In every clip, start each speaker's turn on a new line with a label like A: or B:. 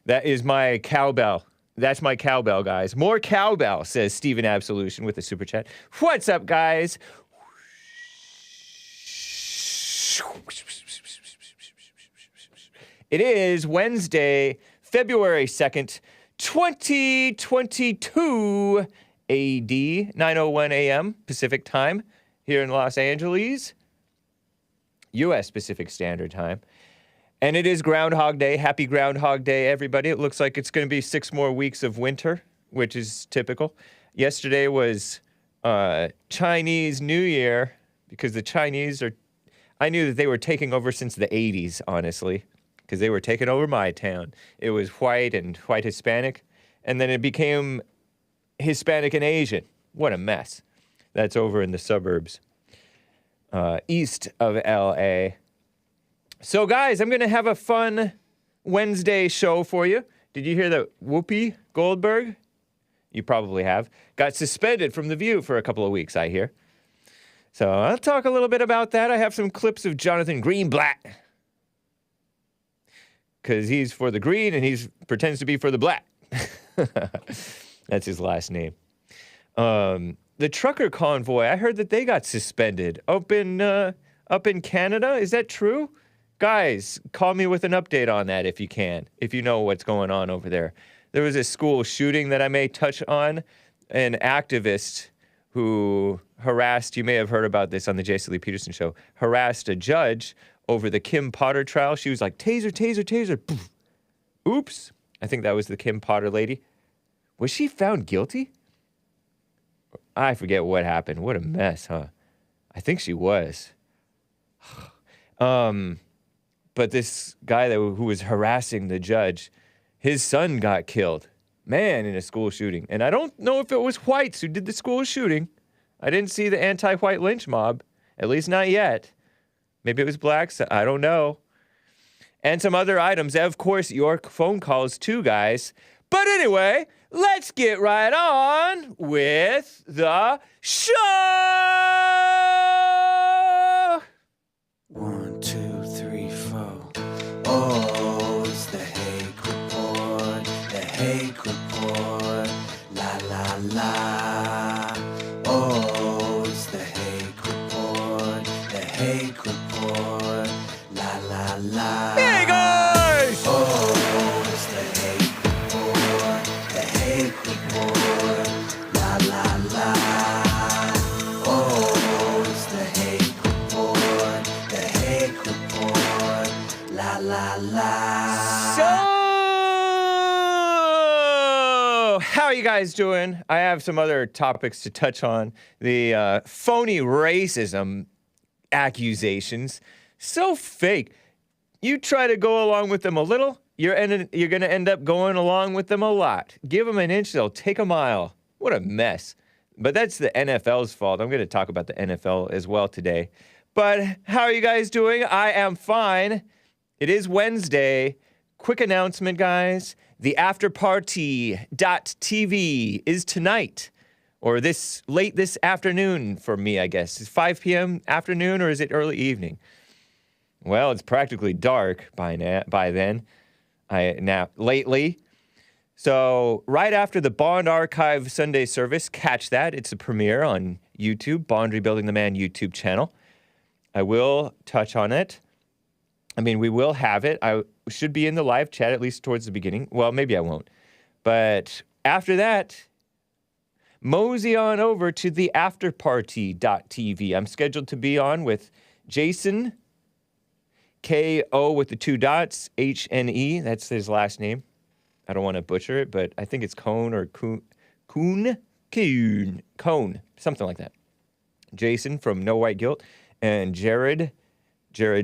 A: That is my cowbell. That's my cowbell, guys. More cowbell, says Stephen Absolution with a super chat. What's up, guys? It is Wednesday, February 2nd, 2022 AD, 9:01 a.m. Pacific time here in Los Angeles, U.S. Pacific Standard Time. And it is Groundhog Day. Happy Groundhog Day, everybody. It looks like it's going to be 6 more weeks of winter, which is typical. Yesterday was Chinese New Year, because the Chinese are... I knew that they were taking over since the 80s, honestly, because they were taking over my town. It was white and white Hispanic, and then it became Hispanic and Asian. What a mess. That's over in the suburbs east of L.A., So, guys, I'm going to have a fun Wednesday show for you. Did you hear that Whoopi Goldberg, you probably have, got suspended from The View for a couple of weeks, I hear. So I'll talk a little bit about that. I have some clips of Jonathan Greenblatt, because he's for the green and he pretends to be for the black. That's his last name. The trucker convoy, I heard that they got suspended up in Canada. Is that true? Guys, call me with an update on that if you can, if you know what's going on over there. There was a school shooting that I may touch on. An activist who harassed, you may have heard about this on the CHESLIE Peterson show, harassed a judge over the Kim Potter trial. She was like, taser, taser, taser. Poof. Oops. I think that was the Kim Potter lady. Was she found guilty? I forget what happened. What a mess, huh? I think she was. But this guy who was harassing the judge, his son got killed. Man, in a school shooting. And I don't know if it was whites who did the school shooting. I didn't see the anti-white lynch mob, at least not yet. Maybe it was blacks, I don't know. And some other items, and of course, your phone calls too, guys. But anyway, let's get right on with the show!
B: 1, 2, 3, 4. Oh, it's the Hake Report, the Hake Report, la la la. Oh, it's the Hake Report, the Hake Report, la la la.
A: Hey guys!
B: Oh, it's the Hake Report, the Hake Report, la la la. Oh, it's the Hake Report, the Hake Report, la la la.
A: So, how are you guys doing? I have some other topics to touch on. The phony racism accusations. So fake. You try to go along with them a little, you're going to end up going along with them a lot. Give them an inch, they'll take a mile. What a mess. But that's the NFL's fault. I'm going to talk about the NFL as well today. But how are you guys doing? I am fine. It is Wednesday. Quick announcement, guys. The afterparty.tv is tonight. Or late this afternoon for me, I guess. Is 5 p.m. afternoon or is it early evening? Well, it's practically dark by then. Lately. So right after the Bond Archive Sunday service, catch that. It's a premiere on YouTube, Bond Rebuilding the Man YouTube channel. I will touch on it. I mean, we will have it. I should be in the live chat, at least towards the beginning. Well, maybe I won't. But after that, mosey on over to the afterparty.tv. I'm scheduled to be on with Jason, K-O with the 2 dots, H-N-E. That's his last name. I don't want to butcher it, but I think it's Cone or Cone, something like that. Jason from No White Guilt, and Jared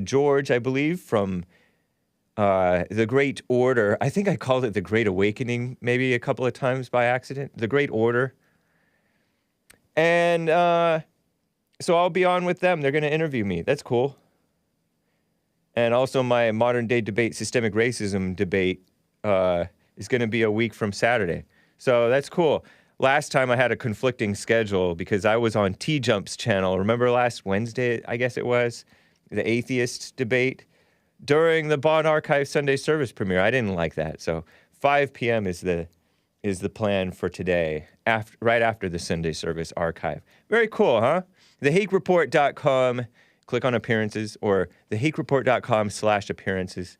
A: George, I believe, from The Great Order. I think I called it The Great Awakening maybe a couple of times by accident. The Great Order. And so I'll be on with them. They're going to interview me. That's cool. And also my modern day debate, systemic racism debate, is going to be a week from Saturday. So that's cool. Last time I had a conflicting schedule because I was on T-Jump's channel. Remember last Wednesday, I guess it was, the atheist debate during the Bond Archive Sunday service premiere. I didn't like that. So 5 p.m. is the plan for today, right after the Sunday service archive. Very cool, huh? TheHakeReport.com, click on appearances, or TheHakeReport.com/appearances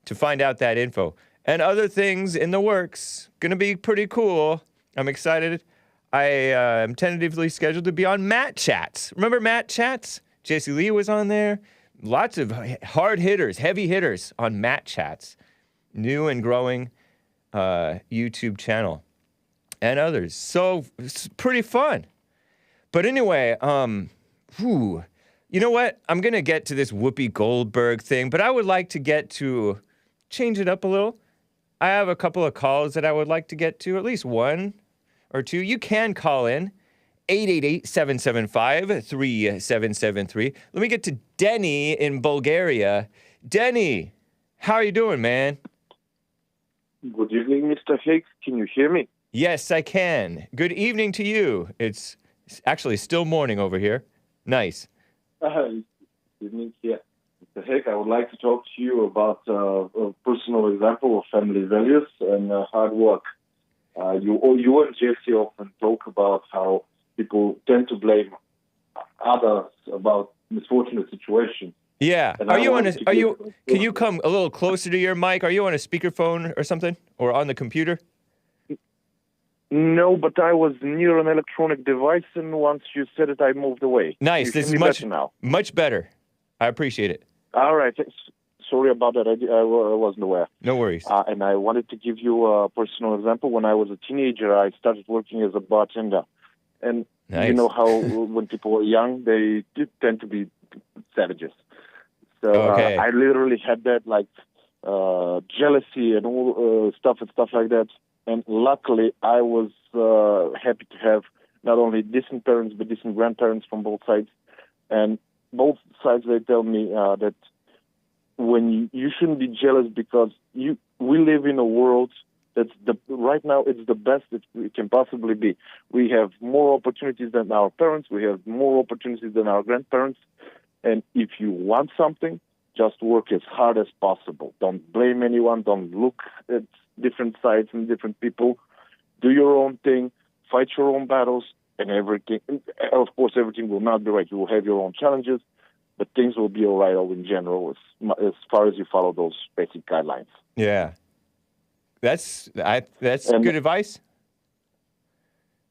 A: to find out that info. And other things in the works. Gonna be pretty cool. I'm excited. I am tentatively scheduled to be on Matt Chats. Remember Matt Chats? CHESLIE was on there. Lots of hard hitters, heavy hitters on Matt Chats. New and growing YouTube channel. And others. So, it's pretty fun. But anyway, you know what? I'm going to get to this Whoopi Goldberg thing, but I would like to change it up a little. I have a couple of calls that I would like to get to, at least one or two. You can call in, 888-775-3773. Let me get to Denny in Bulgaria. Denny, how are you doing, man?
C: Good evening, Mr. Hake. Can you hear me?
A: Yes, I can. Good evening to you. It's actually still morning over here. Nice.
C: Good evening here. Mr. Hake, I would like to talk to you about a personal example of family values and hard work. You and Jesse often talk about how people tend to blame others about misfortunate situations.
A: Yeah. Can you come a little closer to your mic? Are you on a speakerphone or something? Or on the computer?
C: No, but I was near an electronic device, and once you said it, I moved away.
A: Nice. This is much better. I appreciate it.
C: All right. Sorry about that. I wasn't aware.
A: No worries.
C: And I wanted to give you a personal example. When I was a teenager, I started working as a bartender. And
A: nice.
C: You know how when people are young, they tend to be savages. So
A: okay.
C: I literally had that, like, jealousy and all stuff like that. And luckily, I was happy to have not only decent parents, but decent grandparents from both sides. And both sides, they tell me that when you shouldn't be jealous because we live in a world that's right now it's the best that it can possibly be. We have more opportunities than our parents. We have more opportunities than our grandparents. And if you want something, just work as hard as possible. Don't blame anyone. Don't look at different sides and different people. Do your own thing. Fight your own battles. And everything. Of course, everything will not be right. You will have your own challenges, but things will be all right in general as far as you follow those basic guidelines.
A: Yeah. That's good advice.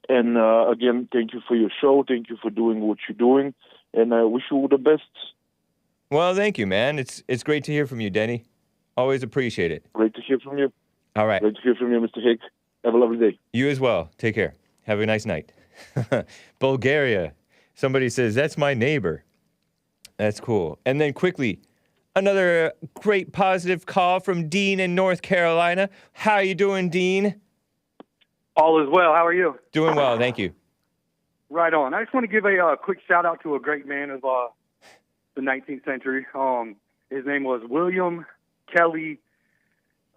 C: And again, thank you for your show. Thank you for doing what you're doing. And I wish you the best.
A: Well, thank you, man. It's great to hear from you, Denny. Always appreciate it.
C: Great to hear from you.
A: All right.
C: Great to hear from you, Mr. Hake. Have a lovely day.
A: You as well. Take care. Have a nice night. Bulgaria. Somebody says, that's my neighbor. That's cool. And then quickly, another great positive call from Dean in North Carolina. How you doing, Dean?
D: All is well. How are you?
A: Doing well, thank you.
D: Right on. I just want to give a quick shout-out to a great man of the 19th century. His name was William Kelly.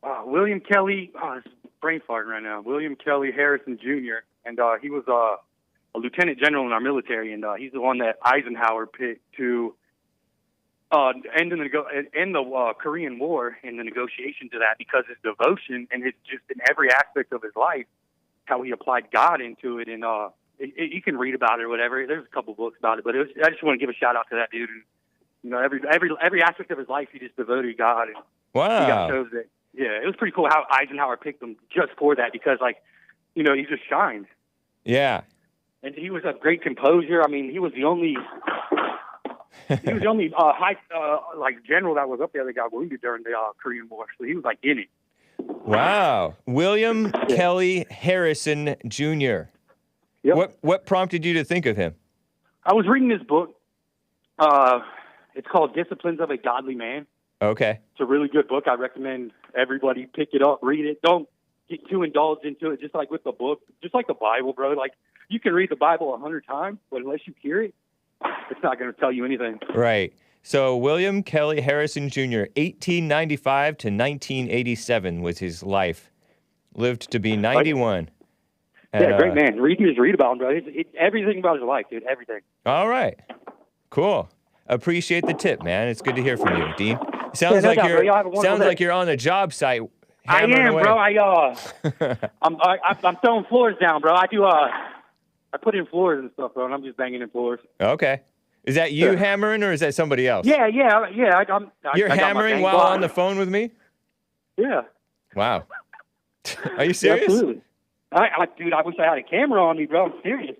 D: It's brain farting right now. William Kelly Harrison Jr. And he was a lieutenant general in our military, and he's the one that Eisenhower picked to end the Korean War and the negotiations of that, because his devotion and his just in every aspect of his life, how he applied God into it. And you can read about it or whatever. There's a couple books about it, but I just want to give a shout out to that dude. And, you know, every aspect of his life, he just devoted to God. And
A: wow.
D: He got chosen. Yeah, it was pretty cool how Eisenhower picked him just for that, because, like, you know, he just shined.
A: Yeah.
D: And he was a great composer. I mean, he was the only high general that was up there that got wounded during the Korean War. So he was like in it.
A: Wow. William Kelly Harrison Jr.
D: Yep.
A: What prompted you to think of him?
D: I was reading this book. It's called Disciplines of a Godly Man.
A: Okay.
D: It's a really good book. I recommend everybody pick it up, read it. Don't get too indulged into it, just like with the book, just like the Bible, bro. Like, you can read the Bible 100 times, but unless you hear it, it's not going to tell you anything.
A: Right. So William Kelly Harrison Jr., 1895 to 1987 was his life. Lived to be 91.
D: Yeah, great man. Just read about him, bro. Everything about his life, dude. Everything.
A: All right. Cool. Appreciate the tip, man. It's good to hear from you, Dean. Sounds like you're on the job site hammering away?
D: Bro. I'm throwing floors down, bro. I put in floors and stuff, bro, and I'm just banging in floors.
A: Okay. Is that you hammering, or is that somebody else?
D: Yeah.
A: You're hammering while on the phone with me?
D: Yeah.
A: Wow. Are you serious?
D: Absolutely. Dude, I wish I had a camera on me, bro. I'm serious.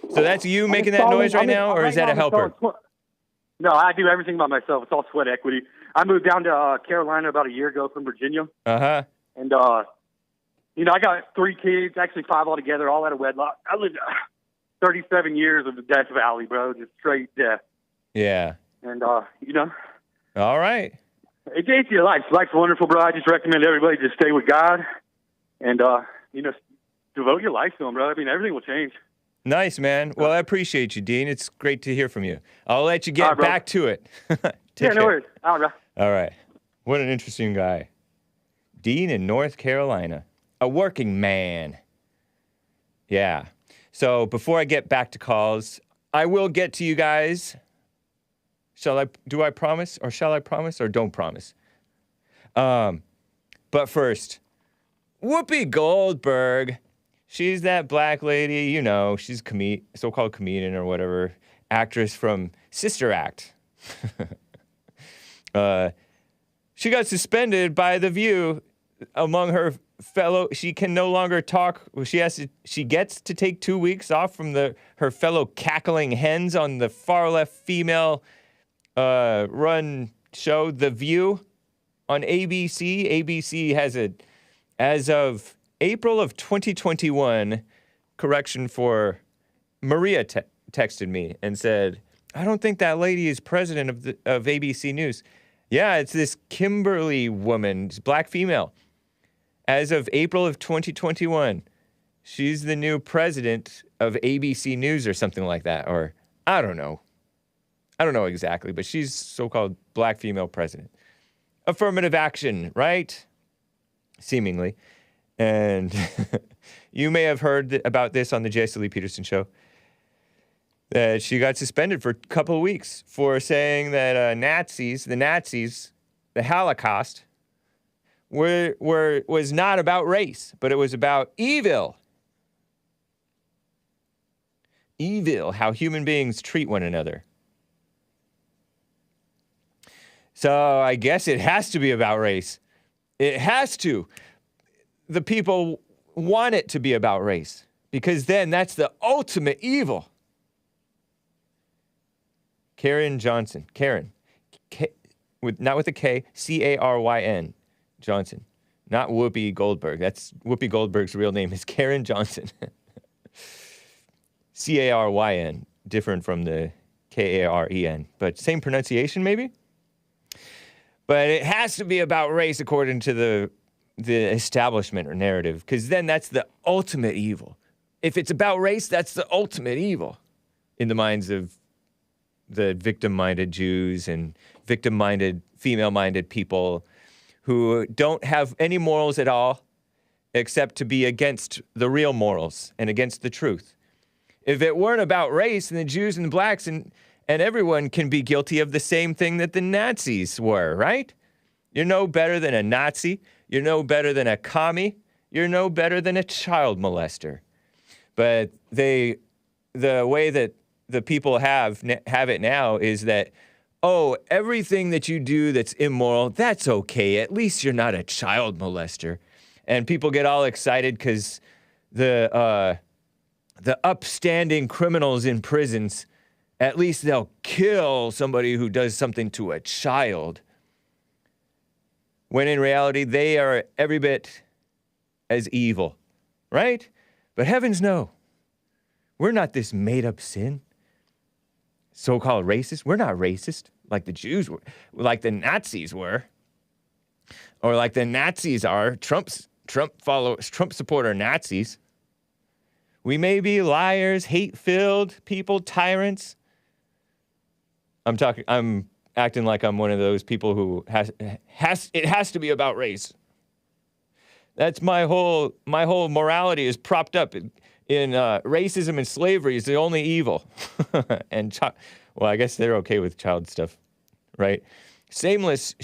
A: So that's you making that noise right now, or is that a helper?
D: No, I do everything by myself. It's all sweat equity. I moved down to Carolina about a year ago from Virginia.
A: Uh-huh.
D: And, you know, I got 3 kids, actually 5 altogether, all out of wedlock. I lived 37 years of the Death Valley, bro, just straight death.
A: Yeah.
D: And, you know.
A: All right.
D: It's your life. Life's wonderful, bro. I just recommend everybody just stay with God and, you know, devote your life to him, bro. I mean, everything will change.
A: Nice, man. Well, I appreciate you, Dean. It's great to hear from you. I'll let you get back to it.
D: Yeah, no worries. All right, bro.
A: All right. What an interesting guy. Dean in North Carolina. A working man. Yeah. So before I get back to calls, I will get to you guys. Do I promise, or shall I promise, or don't promise? But first, Whoopi Goldberg. She's that black lady, you know, she's a so-called comedian or whatever, actress from Sister Act. She got suspended by The View among her fellow. She can no longer talk. She gets to take 2 weeks off from her fellow cackling hens on the far left female run show, The View, on ABC. ABC has as of April of 2021, correction for Maria texted me and said, I don't think that lady is president of ABC News. Yeah, it's this Kimberly woman, black female. As of April of 2021, she's the new president of ABC News or something like that. Or I don't know. I don't know exactly, but she's so-called black female president. Affirmative action, right? Seemingly. And you may have heard about this on the CHESLIE Peterson show, that she got suspended for a couple of weeks for saying that the Nazis, the Holocaust, was not about race, but it was about evil. Evil, how human beings treat one another. So I guess it has to be about race. It has to. The people want it to be about race, because then that's the ultimate evil. Not with a K, Caryn Johnson, not Whoopi Goldberg. That's Whoopi Goldberg's real name is Karen Johnson. Caryn, different from the Karen, but same pronunciation maybe. But it has to be about race according to the establishment or narrative, because then that's the ultimate evil. If it's about race, that's the ultimate evil in the minds of the victim-minded Jews and victim-minded, female-minded people who don't have any morals at all except to be against the real morals and against the truth. If it weren't about race, then the Jews and the blacks and everyone can be guilty of the same thing that the Nazis were, right? You're no better than a Nazi. You're no better than a commie. You're no better than a child molester. But the way that the people have it now is that, oh, everything that you do that's immoral, that's okay. At least you're not a child molester. And people get all excited because the upstanding criminals in prisons, at least they'll kill somebody who does something to a child. When in reality, they are every bit as evil, right? But heavens no. We're not this made-up sin. So-called racist. We're not racist like the Jews were, like the Nazis were, or like the Nazis are. Trump followers, Trump supporter Nazis. We may be liars, hate-filled people, tyrants. I'm acting like I'm one of those people who it has to be about race. That's my whole morality is propped up in racism and slavery is the only evil. And well, I guess they're okay with child stuff, right? shameless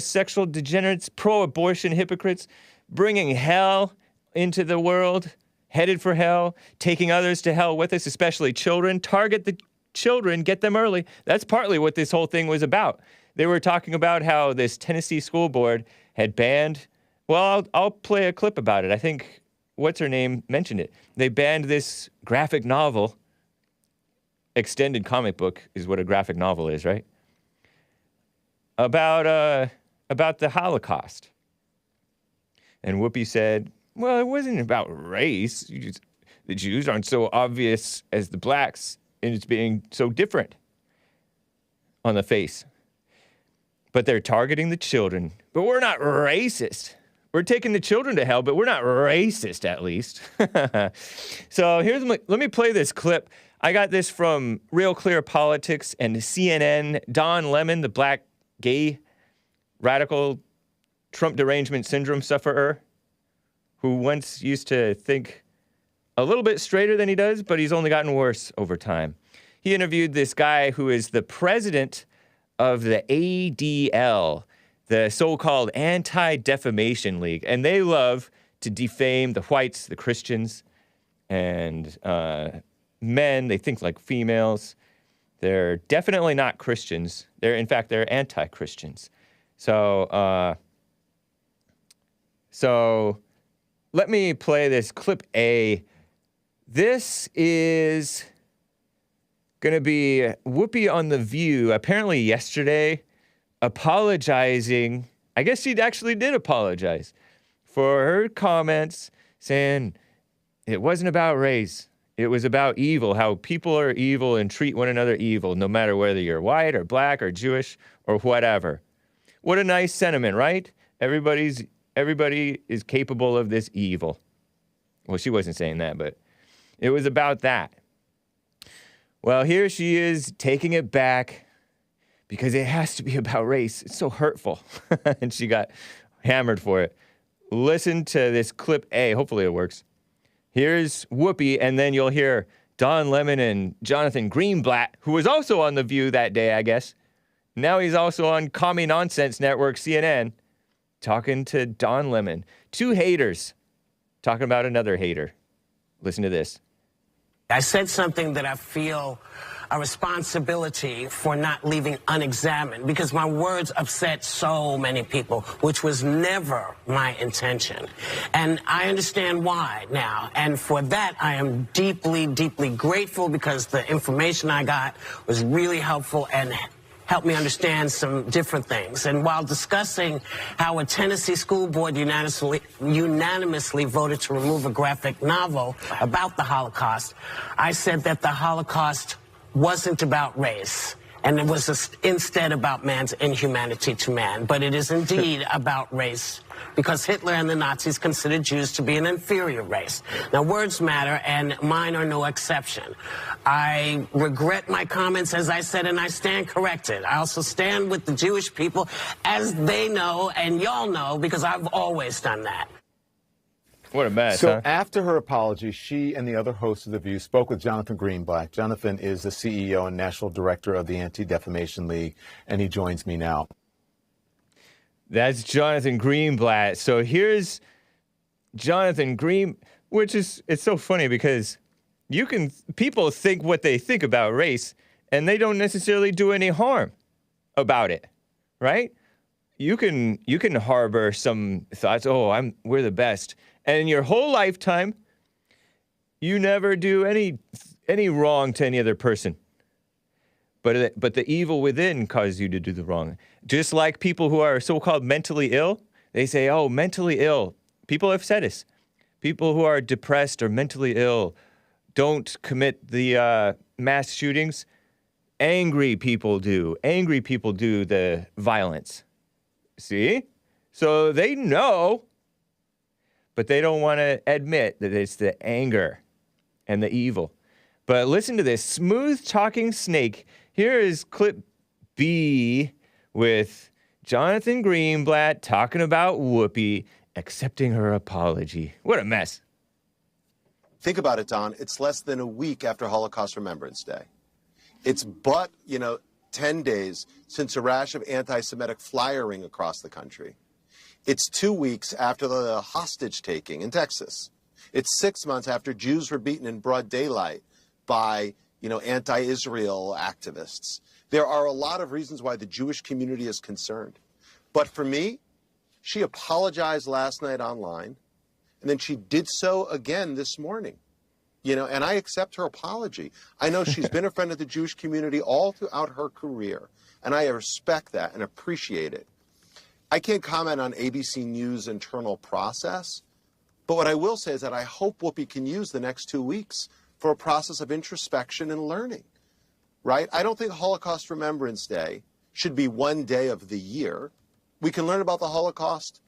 A: sexual degenerates, pro-abortion hypocrites, bringing hell into the world, headed for hell, taking others to hell with us, especially children. Target the children, get them early. That's partly what this whole thing was about. They were talking about how this Tennessee school board had banned, well, I'll play a clip about it. I think, what's her name mentioned it. They banned this graphic novel, extended comic book is what a graphic novel is, right? About the Holocaust. And Whoopi said, well, it wasn't about race. The Jews aren't so obvious as the blacks, and it's being so different on the face. But they're targeting the children. But we're not racist. We're taking the children to hell, but we're not racist, at least. So let me play this clip. I got this from Real Clear Politics and CNN. Don Lemon, the black gay radical Trump derangement syndrome sufferer, who once used to think a little bit straighter than he does, but he's only gotten worse over time. He interviewed this guy who is the president of the ADL, the so-called Anti-Defamation League, and they love to defame the whites, the Christians, and men. They think like females. They're definitely not Christians. In fact, they're anti-Christians. So let me play this clip A. This is going to be Whoopi on The View, apparently yesterday, apologizing. I guess she actually did apologize for her comments, saying it wasn't about race. It was about evil, how people are evil and treat one another evil, no matter whether you're white or black or Jewish or whatever. What a nice sentiment, right? Everybody is capable of this evil. Well, she wasn't saying that, but it was about that. Well, here she is taking it back because it has to be about race. It's so hurtful. And she got hammered for it. Listen to this clip A. Hopefully it works. Here's Whoopi, and then you'll hear Don Lemon and Jonathan Greenblatt, who was also on The View that day, I guess. Now he's also on Commie Nonsense Network, CNN, talking to Don Lemon. Two haters talking about another hater. Listen to this.
E: I said something that I feel a responsibility for not leaving unexamined because my words upset so many people, which was never my intention. And I understand why now. And for that, I am deeply, deeply grateful because the information I got was really helpful and helped me understand some different things. And while discussing how a Tennessee school board unanimously voted to remove a graphic novel about the Holocaust, I said that the Holocaust wasn't about race, and it was instead about man's inhumanity to man. But it is indeed about race, because Hitler and the Nazis considered Jews to be an inferior race. Now, words matter, and mine are no exception. I regret my comments, as I said, and I stand corrected. I also stand with the Jewish people, as they know, and y'all know, because I've always done that.
A: What a mess,
F: So
A: huh?
F: after her apology, she and the other hosts of The View spoke with Jonathan Greenblatt. Jonathan is the CEO and National Director of the Anti-Defamation League, and he joins me now.
A: That's Jonathan Greenblatt. So here's Jonathan which is, it's so funny because people think what they think about race, and they don't necessarily do any harm about it, right? You can harbor some thoughts, we're the best. And in your whole lifetime, you never do any wrong to any other person. But the evil within causes you to do the wrong. Just like people who are so-called mentally ill, they say, mentally ill. People have said this. People who are depressed or mentally ill don't commit the mass shootings. Angry people do. Angry people do the violence. See? So they know, but they don't want to admit that it's the anger and the evil. But listen to this smooth-talking snake. Here is clip B with Jonathan Greenblatt talking about Whoopi accepting her apology. What a mess.
G: Think about it, Don. It's less than a week after Holocaust Remembrance Day. It's but, 10 days since a rash of anti-Semitic flyering across the country. It's 2 weeks after the hostage-taking in Texas. It's 6 months after Jews were beaten in broad daylight by, anti-Israel activists. There are a lot of reasons why the Jewish community is concerned. But for me, she apologized last night online, and then she did so again this morning. And I accept her apology. I know she's been a friend of the Jewish community all throughout her career, and I respect that and appreciate it. I can't comment on ABC News' internal process, but what I will say is that I hope Whoopi can use the next 2 weeks for a process of introspection and learning, right? I don't think Holocaust Remembrance Day should be one day of the year. We can learn about the Holocaust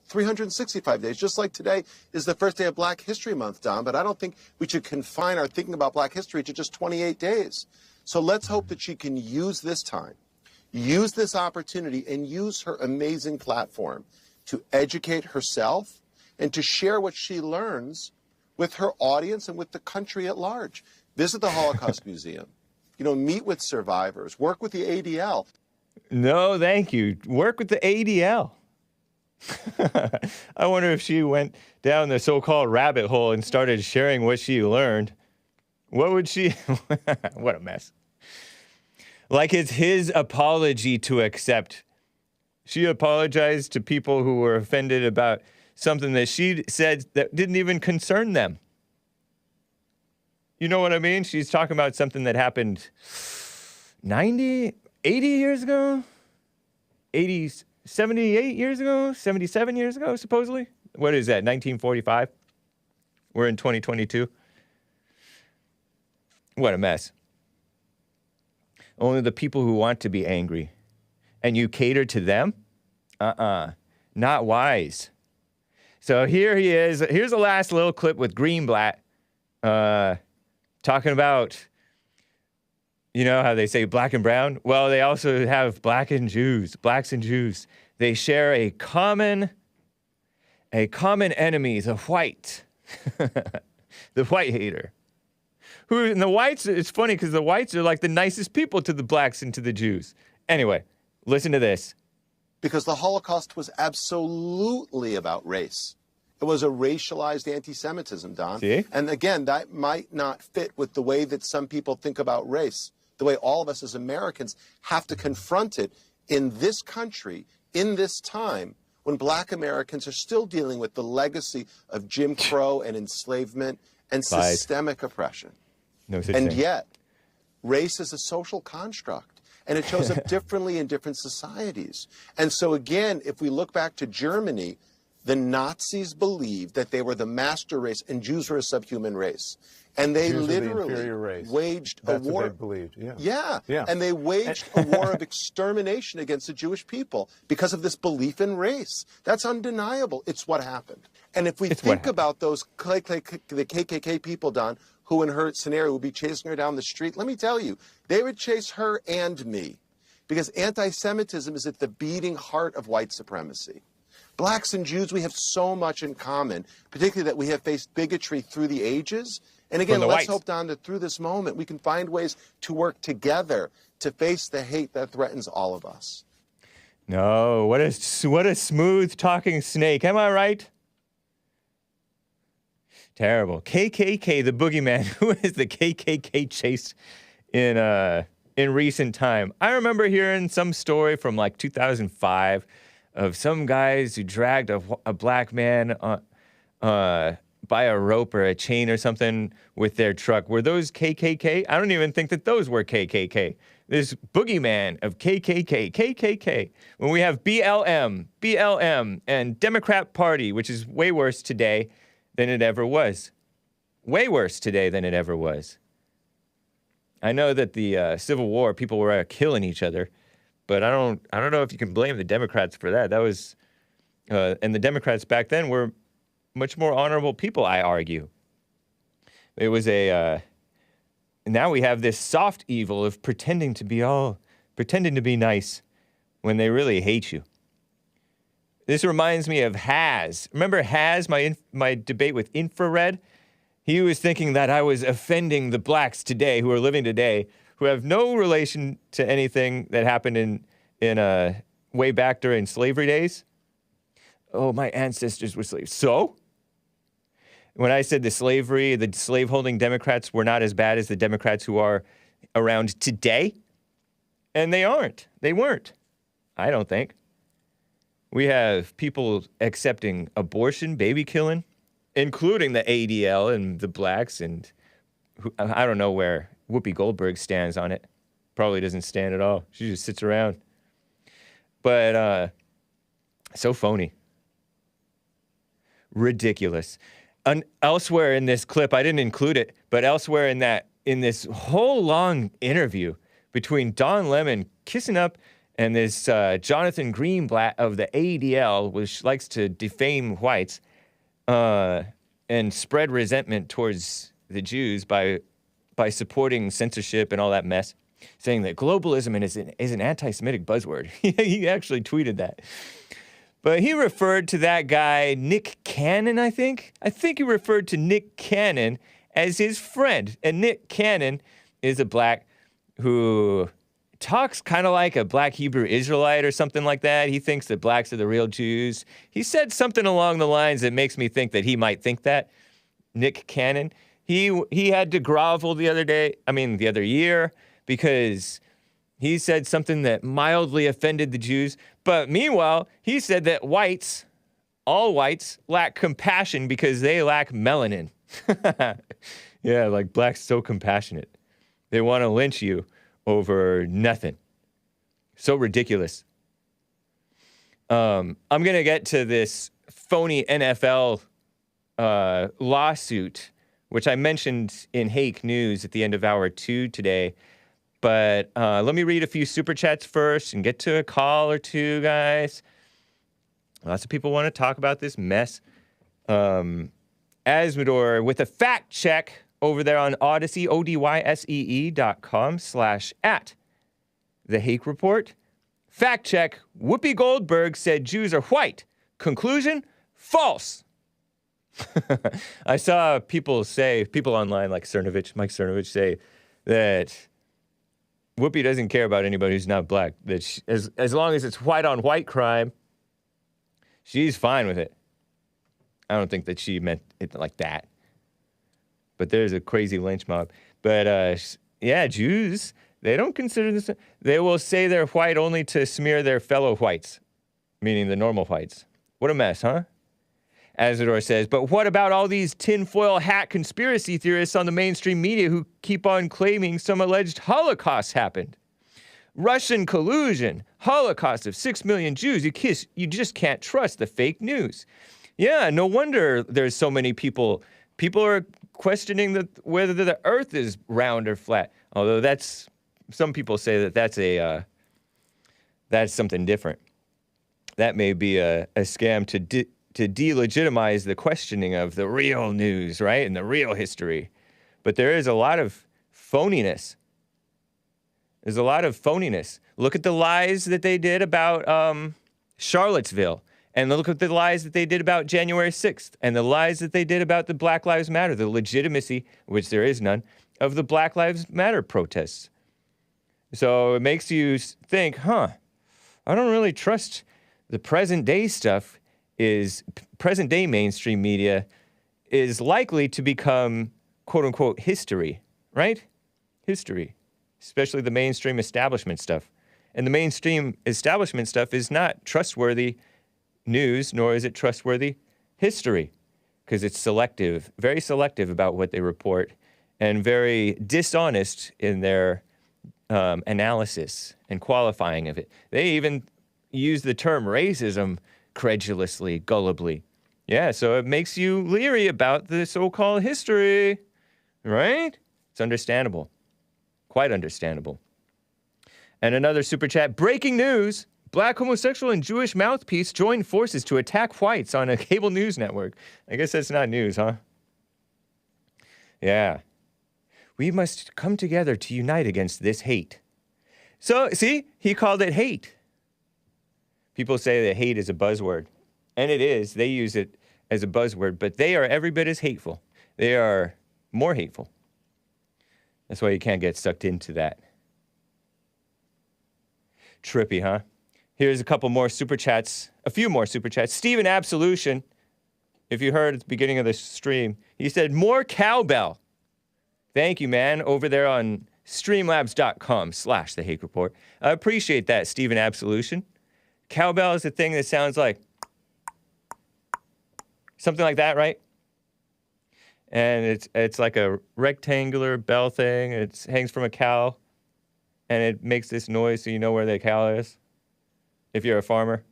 G: 365 days, just like today is the first day of Black History Month, Don, but I don't think we should confine our thinking about Black history to just 28 days. So let's hope that she can use this time, use this opportunity, and use her amazing platform to educate herself and to share what she learns with her audience and with the country at large. Visit the Holocaust Museum, meet with survivors, work with the ADL.
A: No, thank you. Work with the ADL. I wonder if she went down the so-called rabbit hole and started sharing what she learned. What would she... What a mess. Like it's his apology to accept. She apologized to people who were offended about something that she said that didn't even concern them. You know what I mean? She's talking about something that happened 80 years ago? 78 years ago? 77 years ago, supposedly? What is that, 1945? We're in 2022. What a mess. Only the people who want to be angry. And you cater to them? Not wise. So here he is. Here's the last little clip with Greenblatt talking about, how they say black and brown? Well, they also have blacks and Jews. They share a common enemy, the white. The white hater. And the whites, it's funny because the whites are like the nicest people to the blacks and to the Jews. Anyway, listen to this.
G: Because the Holocaust was absolutely about race. It was a racialized anti-Semitism, Don.
A: See?
G: And again, that might not fit with the way that some people think about race, the way all of us as Americans have to confront it in this country, in this time, when black Americans are still dealing with the legacy of Jim Crow and enslavement and systemic oppression.
A: No such
G: and
A: thing.
G: Yet, race is a social construct, and it shows up differently in different societies. And so again, if we look back to Germany, the Nazis believed that they were the master race and Jews were a subhuman race. And they
F: Jews
G: literally waged a war.
F: That's what they believed,
G: yeah. And they waged a war of extermination against the Jewish people because of this belief in race. That's undeniable. It's what happened. And if we think about those the KKK people, Don, who in her scenario would be chasing her down the street, let me tell you, they would chase her and me. Because anti-Semitism is at the beating heart of white supremacy. Blacks and Jews, we have so much in common, particularly that we have faced bigotry through the ages. And again, let's hope, Don, that through this moment, we can find ways to work together to face the hate that threatens all of us.
A: No, what a smooth talking snake. Am I right? Terrible. KKK, the boogeyman. Who is the KKK chased in recent time? I remember hearing some story from like 2005 of some guys who dragged a black man by a rope or a chain or something with their truck. Were those KKK? I don't even think that those were KKK. This boogeyman of KKK. When we have BLM, and Democrat Party, which is way worse today than it ever was. Way worse today than it ever was. I know that the Civil War, people were killing each other, but I don't know if you can blame the Democrats for that. That was, and the Democrats back then were much more honorable people, I argue. It was now we have this soft evil of pretending to be nice when they really hate you. This reminds me of Haz. Remember Haz, my debate with Infrared? He was thinking that I was offending the blacks today who are living today who have no relation to anything that happened in way back during slavery days. Oh, my ancestors were slaves. So? When I said the slave-holding Democrats were not as bad as the Democrats who are around today, and they aren't. They weren't. I don't think. We have people accepting abortion, baby killing, including the ADL and the blacks, and I don't know where Whoopi Goldberg stands on it. Probably doesn't stand at all. She just sits around. But so phony. Ridiculous. Elsewhere in this clip, I didn't include it, but elsewhere in this whole long interview between Don Lemon kissing up and this Jonathan Greenblatt of the ADL, which likes to defame whites and spread resentment towards the Jews by supporting censorship and all that mess, saying that globalism is an anti-Semitic buzzword. He actually tweeted that. But he referred to that guy, Nick Cannon, I think. I think he referred to Nick Cannon as his friend. And Nick Cannon is a black who talks kind of like a Black Hebrew Israelite or something like that. He thinks that blacks are the real Jews. He said something along the lines that makes me think that he might think that. Nick Cannon. He had to grovel the other year, because he said something that mildly offended the Jews. But meanwhile, he said that all whites, lack compassion because they lack melanin. Yeah, like blacks so compassionate. They want to lynch you over nothing. So ridiculous. I'm going to get to this phony NFL lawsuit, which I mentioned in Hake News at the end of hour 2 today. But let me read a few super chats first and get to a call or two, guys. Lots of people want to talk about this mess. Asmodor with a fact check over there on Odyssey, odyssee.com/@ The Hake Report. Fact check, Whoopi Goldberg said Jews are white. Conclusion, false. I saw people online like Mike Cernovich say that Whoopi doesn't care about anybody who's not black. That as long as it's white on white crime, she's fine with it. I don't think that she meant it like that. But there's a crazy lynch mob. But yeah, Jews, they don't consider this. They will say they're white only to smear their fellow whites, meaning the normal whites. What a mess, huh? Azador says, but what about all these tinfoil hat conspiracy theorists on the mainstream media who keep on claiming some alleged Holocaust happened? Russian collusion, Holocaust of 6 million Jews. You just can't trust the fake news. Yeah, no wonder there's so many people. People are questioning whether the earth is round or flat. Although some people say that's something different. That may be a scam to delegitimize the questioning of the real news, right? And the real history. But there is a lot of phoniness. There's a lot of phoniness. Look at the lies that they did about Charlottesville. And look at the lies that they did about January 6th. And the lies that they did about the Black Lives Matter, the legitimacy, which there is none, of the Black Lives Matter protests. So it makes you think, I don't really trust the present day stuff. Present day mainstream media is likely to become quote unquote history, right? History, especially the mainstream establishment stuff. And the mainstream establishment stuff is not trustworthy news, nor is it trustworthy history, because it's selective, very selective about what they report, and very dishonest in their analysis and qualifying of it. They even use the term racism credulously, gullibly. Yeah, so it makes you leery about the so-called history, right? It's understandable. Quite understandable. And another super chat, breaking news. Black homosexual and Jewish mouthpiece join forces to attack whites on a cable news network. I guess that's not news, huh? Yeah. We must come together to unite against this hate. So, see, he called it hate. People say that hate is a buzzword. And it is. They use it as a buzzword, but they are every bit as hateful. They are more hateful. That's why you can't get sucked into that. Trippy, huh? Here's a couple more super chats. A few more super chats. Steven Absolution, if you heard at the beginning of the stream, he said, more cowbell. Thank you, man, over there on streamlabs.com/The Hake Report. I appreciate that, Steven Absolution. Cowbell is a thing that sounds like something like that, right? And it's like a rectangular bell thing. It hangs from a cow, and it makes this noise so you know where the cow is, if you're a farmer,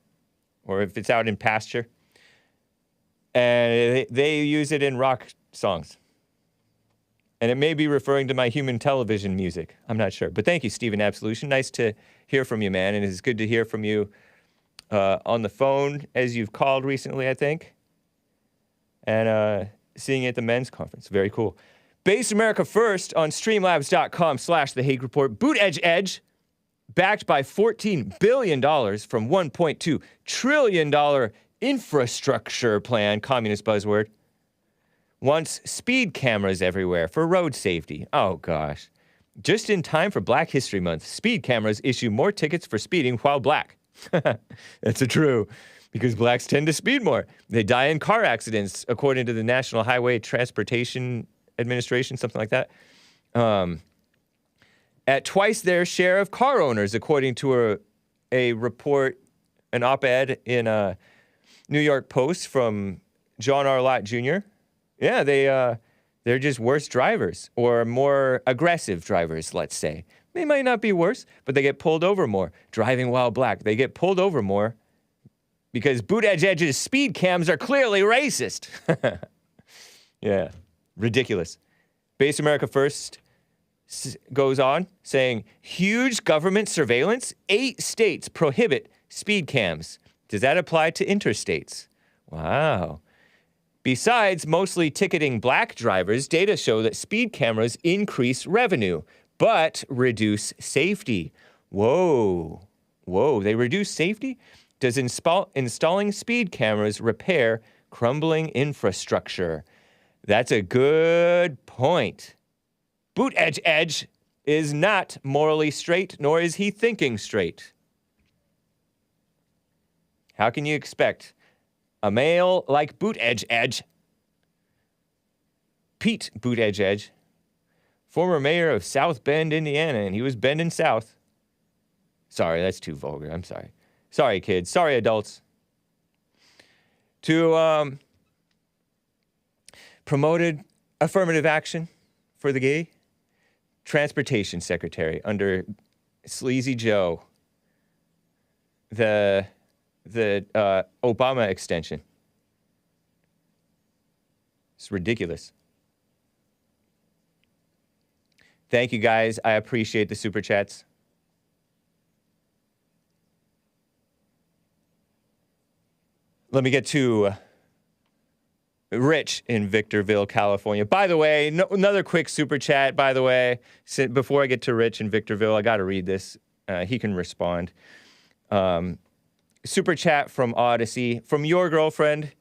A: or if it's out in pasture. And they use it in rock songs. And it may be referring to my human television music. I'm not sure. But thank you, Steven Absolution. Nice to hear from you, man. And it's good to hear from you on the phone, as you've called recently, I think. And seeing you at the men's conference. Very cool. Base America First on streamlabs.com/The Hake Report. Boot Edge, backed by $14 billion from $1.2 trillion infrastructure plan, communist buzzword. Wants speed cameras everywhere for road safety. Oh, gosh. Just in time for Black History Month, speed cameras issue more tickets for speeding while black. That's true, because blacks tend to speed more. They die in car accidents, according to the National Highway Transportation Administration, something like that. At twice their share of car owners, according to a report, an op-ed in a New York Post from John R. Lott Jr. Yeah, they're just worse drivers, or more aggressive drivers, let's say. They might not be worse, but they get pulled over more. Driving while black, they get pulled over more because Boot Edge's speed cams are clearly racist. Yeah, ridiculous. Base America First goes on saying, huge government surveillance, 8 states prohibit speed cams. Does that apply to interstates? Wow. Besides mostly ticketing black drivers, data show that speed cameras increase revenue, but reduce safety. Whoa. Whoa, they reduce safety? Does installing speed cameras repair crumbling infrastructure? That's a good point. Boot Edge is not morally straight, nor is he thinking straight. How can you expect a male like Boot Edge, Pete Boot Edge, former mayor of South Bend, Indiana, and he was bending south. Sorry, that's too vulgar. I'm sorry. Sorry, kids. Sorry, adults. To promoted affirmative action for the gay transportation secretary under Sleazy Joe, the Obama extension. It's ridiculous. Thank you, guys. I appreciate the super chats. Let me get to Rich in Victorville, California. By the way, another quick super chat, by the way. Before I get to Rich in Victorville, I got to read this. He can respond. Super chat from Odyssey. From your girlfriend,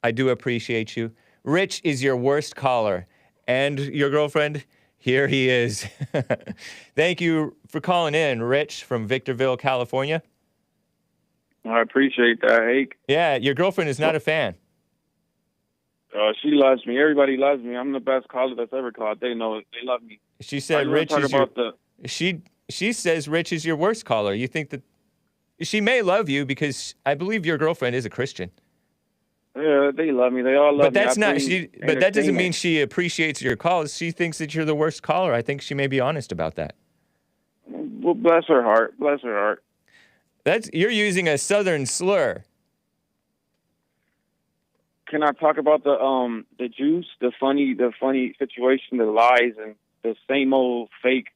A: I do appreciate you. Rich is your worst caller. And your girlfriend, here he is. Thank you for calling in, Rich from Victorville, California.
C: I appreciate that, Hake.
A: Yeah, your girlfriend is not a fan.
C: She loves me. Everybody loves me. I'm the best caller that's ever called. They know it. They love me.
A: She said Rich is your... She says Rich is your worst caller. You think that... She may love you because I believe your girlfriend is a Christian.
C: Yeah, they love me. They all love
A: but that's
C: me.
A: But that doesn't mean she appreciates your calls. She thinks that you're the worst caller. I think she may be honest about that.
C: Well, bless her heart. Bless her heart.
A: You're using a southern slur.
C: Can I talk about the Jews, the funny situation, the lies, and the same old fake,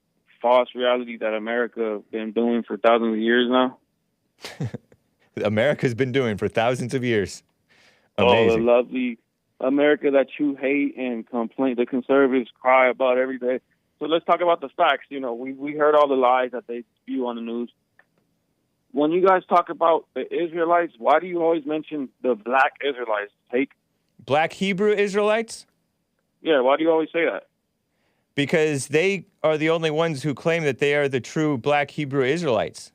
C: false reality that America been doing for thousands of years now?
A: America's been doing for thousands of years. Amazing.
C: Oh, the lovely America that you hate and complain. The conservatives cry about every day. So let's talk about the facts. You know, we heard all the lies that they spew on the news. When you guys talk about the Israelites, why do you always mention the black Israelites? Hake?
A: Black Hebrew Israelites?
C: Yeah, why do you always say that?
A: Because they are the only ones who claim that they are the true Black Hebrew Israelites.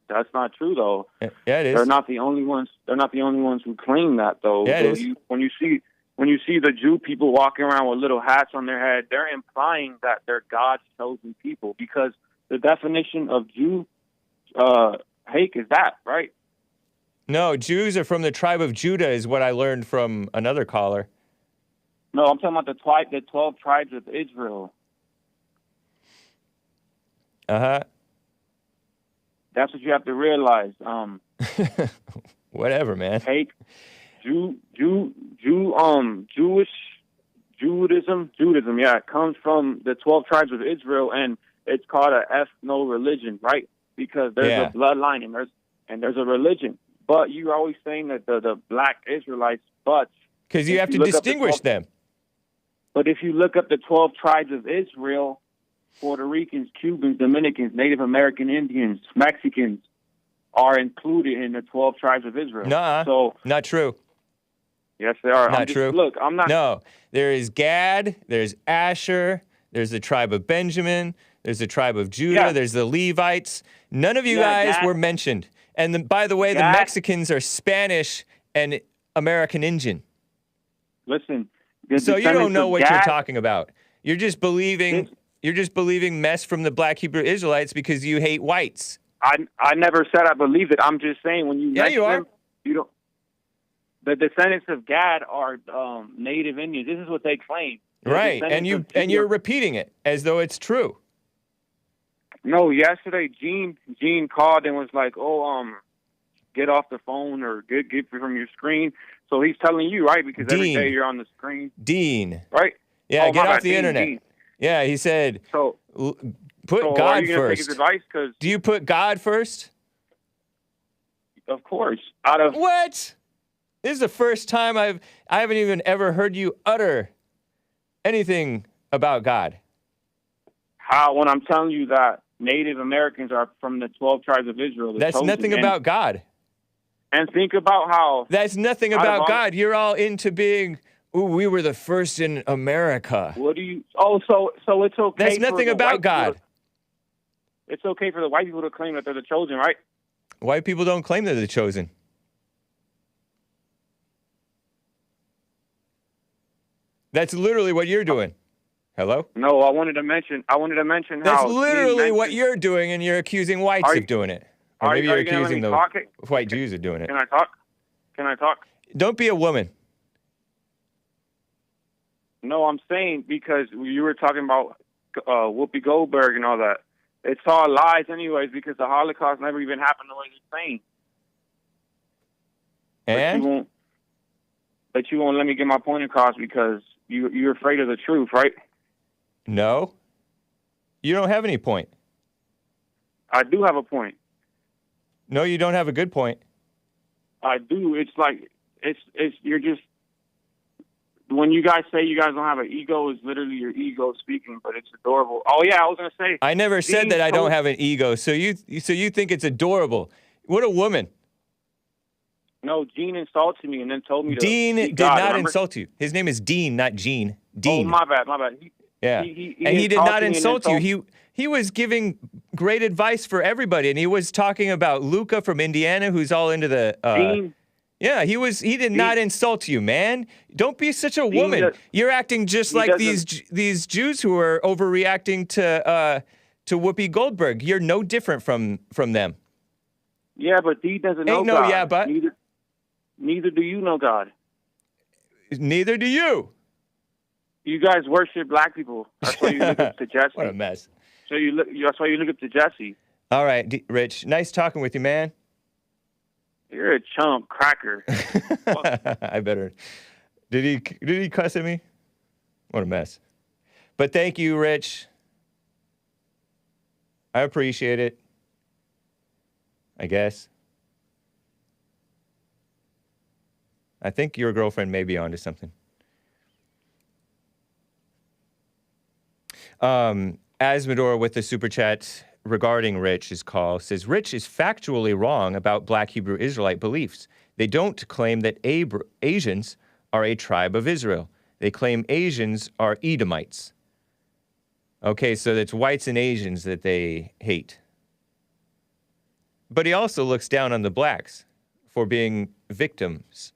H: That's not true, though.
A: Yeah, it is.
H: They're not the only ones. They're not the only ones who claim that, though.
A: Yeah, it
H: So
A: is.
H: when you see the Jew people walking around with little hats on their head, they're implying that they're God's chosen people, because the definition of Jew, Hake, is that, right?
A: No, Jews are from the tribe of Judah, is what I learned from another caller.
H: No, I'm talking about the 12 tribes of Israel.
A: Uh-huh.
H: That's what you have to realize.
A: Whatever, man.
H: Hake, Judaism, yeah, it comes from the 12 tribes of Israel, and it's called a ethno religion, right? Because there's a bloodline and there's a religion. But you're always saying that the Black Israelites, but
A: because you have to distinguish them.
H: But if you look up the 12 tribes of Israel, Puerto Ricans, Cubans, Dominicans, Native American Indians, Mexicans are included in the 12 tribes of Israel.
A: Nuh-uh.
H: So,
A: not true.
H: Yes, they are.
A: Not true.
H: Look, I'm not.
A: No, there is Gad, there's Asher, there's the tribe of Benjamin, there's the tribe of Judah, there's the Levites. None of you guys were mentioned. And by the way, the Mexicans are Spanish and American Indian.
H: Listen.
A: So you don't know what you're talking about. You're just believing mess from the Black Hebrew Israelites because you hate whites.
H: I never said I believe it. I'm just saying when you
A: you are.
H: Them, you don't. The descendants of Gad are Native Indians. This is what they claim.
A: Right, and you're repeating it as though it's true.
H: No, yesterday Gene called and was like, "Oh, get off the phone or get from your screen." So he's telling you, right? Because every day you're on the screen.
A: Dean.
H: Right?
A: Yeah, get off the internet.
H: Dean.
A: Yeah, he said, put
H: God
A: God
H: are you
A: first.
H: Take his advice? 'Cause
A: do you put God first?
H: Of course.
A: What? This is the first time I haven't even ever heard you utter anything about God.
H: How? When I'm telling you that Native Americans are from the 12 tribes of Israel.
A: That's nothing about God.
H: And think about how...
A: That's nothing about God. You're all into being, ooh, we were the first in America.
H: What do you... Oh, so it's okay.
A: That's nothing about God.
H: It's okay for the white people to claim that they're the chosen, right?
A: White people don't claim they're the chosen. That's literally what you're doing. Hello?
H: No, I wanted to mention how...
A: That's literally what you're doing, and you're accusing whites of doing it. Or maybe you're accusing the white Jews of doing it.
H: Can I talk? Can I talk?
A: Don't be a woman.
H: No, I'm saying because you were talking about Whoopi Goldberg and all that. It's all lies anyways because the Holocaust never even happened the way you're saying.
A: And?
H: But you won't let me get my point across because you're afraid of the truth, right?
A: No. You don't have any point.
H: I do have a point.
A: No, you don't have a good point.
H: I do. It's like, you're just, when you guys say you guys don't have an ego, it's literally your ego speaking, but it's adorable. Oh, yeah, I was going to say.
A: I never said that I don't have an ego, so you think it's adorable. What a woman.
H: No, Gene insulted me and then told me to
A: Dean did not insult you. His name is Dean, not Gene. Dean.
H: Oh, my bad.
A: Yeah. He did not insult you. He was giving great advice for everybody, and he was talking about LUKA from Indiana, who's all into the...
H: Dean.
A: Yeah, he did not insult you, man. Don't be such a woman. You're acting just like these Jews who are overreacting to Whoopi Goldberg. You're no different from them.
H: Yeah, but Dean doesn't know God.
A: Yeah, but...
H: Neither do you know God.
A: Neither do you.
H: You guys worship black people. That's why you look up to Jesse.
A: What a mess.
H: That's why you look up to Jesse.
A: All right, Rich. Nice talking with you, man.
H: You're a chump cracker.
A: I better. Did he cuss at me? What a mess. But thank you, Rich. I appreciate it. I guess. I think your girlfriend may be onto something. Asmodor with the super chat regarding Rich's call says, Rich is factually wrong about Black Hebrew Israelite beliefs. They don't claim that Asians are a tribe of Israel. They claim Asians are Edomites. Okay, so it's whites and Asians that they hate. But he also looks down on the blacks for being victims.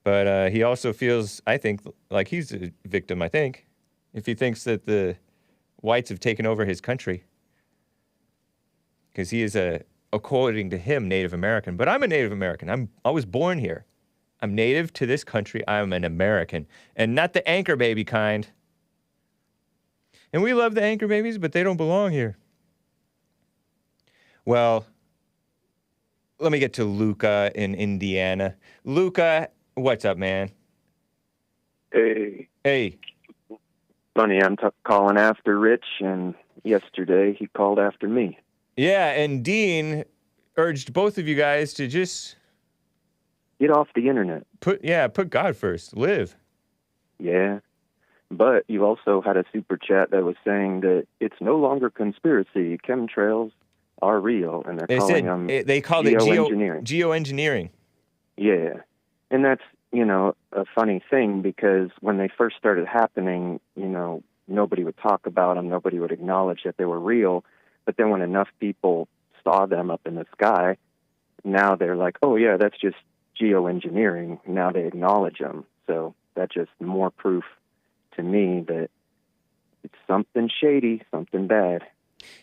A: But he also feels, I think, like he's a victim, I think, if he thinks that the whites have taken over his country. Because he is, according to him, Native American. But I'm a Native American. I was born here. I'm native to this country. I'm an American. And not the anchor baby kind. And we love the anchor babies, but they don't belong here. Well, let me get to LUKA in Indiana. LUKA, what's up, man?
I: Hey.
A: Hey.
I: Funny, I'm calling after Rich, and yesterday he called after me.
A: Yeah, and Dean urged both of you guys to just...
I: Get off the internet.
A: Put God first. Live.
I: Yeah. But you also had a super chat that was saying that it's no longer conspiracy. Chemtrails are real, and
A: they called it
I: geoengineering.
A: Geoengineering.
I: Yeah. And that's, a funny thing, because when they first started happening, nobody would talk about them, nobody would acknowledge that they were real. But then when enough people saw them up in the sky, now they're like, oh yeah, that's just geoengineering. Now they acknowledge them. So that's just more proof to me that it's something shady, something bad.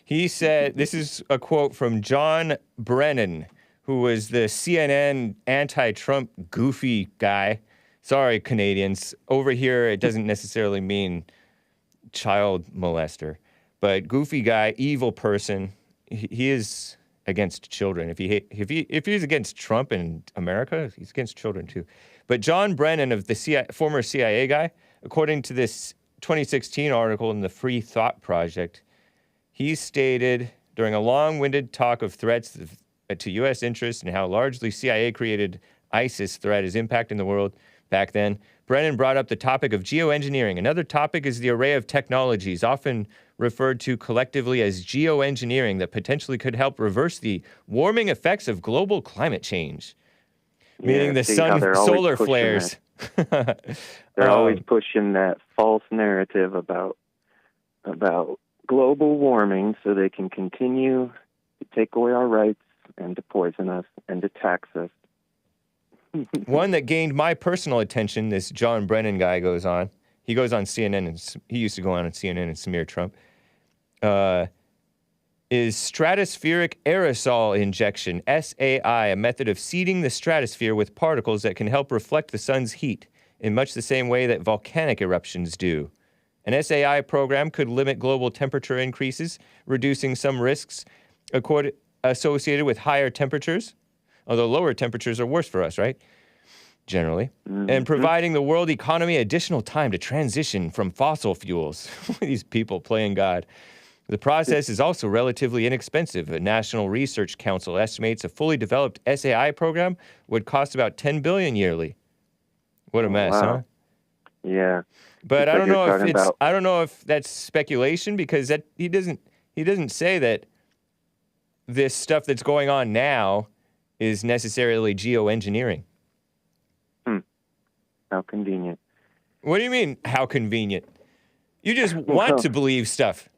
A: He said, this is a quote from John Brennan, who was the CNN anti-Trump goofy guy. Sorry, Canadians. Over here, it doesn't necessarily mean child molester, but goofy guy, evil person. He is against children. If he's against Trump and America, he's against children too. But John Brennan, of the former CIA guy, according to this 2016 article in the Free Thought Project, he stated during a long-winded talk of threats to U.S. interests and how largely CIA-created ISIS threat is impacting the world back then, Brennan brought up the topic of geoengineering. Another topic is the array of technologies, often referred to collectively as geoengineering, that potentially could help reverse the warming effects of global climate change. Meaning the solar flares.
I: They're always pushing that false narrative about global warming so they can continue to take away our rights and to poison us and to tax us.
A: One that gained my personal attention, this John Brennan guy goes on. He goes on CNN, and he used to go on CNN and smear Trump. Is stratospheric aerosol injection, SAI, a method of seeding the stratosphere with particles that can help reflect the sun's heat in much the same way that volcanic eruptions do. An SAI program could limit global temperature increases, reducing some risks associated with higher temperatures, although lower temperatures are worse for us, right? Generally. Mm-hmm. And providing the world economy additional time to transition from fossil fuels. These people playing God. The process is also relatively inexpensive. A National Research Council estimates a fully developed SAI program would cost about $10 billion yearly. What a mess, huh?
I: Yeah.
A: But I don't know if that's speculation, because he doesn't say that this stuff that's going on now is necessarily geoengineering.
I: How convenient.
A: What do you mean, how convenient? You just want to believe stuff.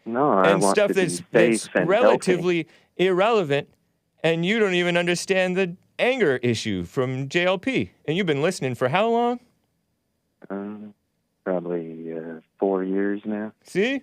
I: No, I want
A: stuff
I: to
A: that's relatively irrelevant, and you don't even understand the anger issue from JLP. And you've been listening for how long?
I: Probably 4 years now.
A: See?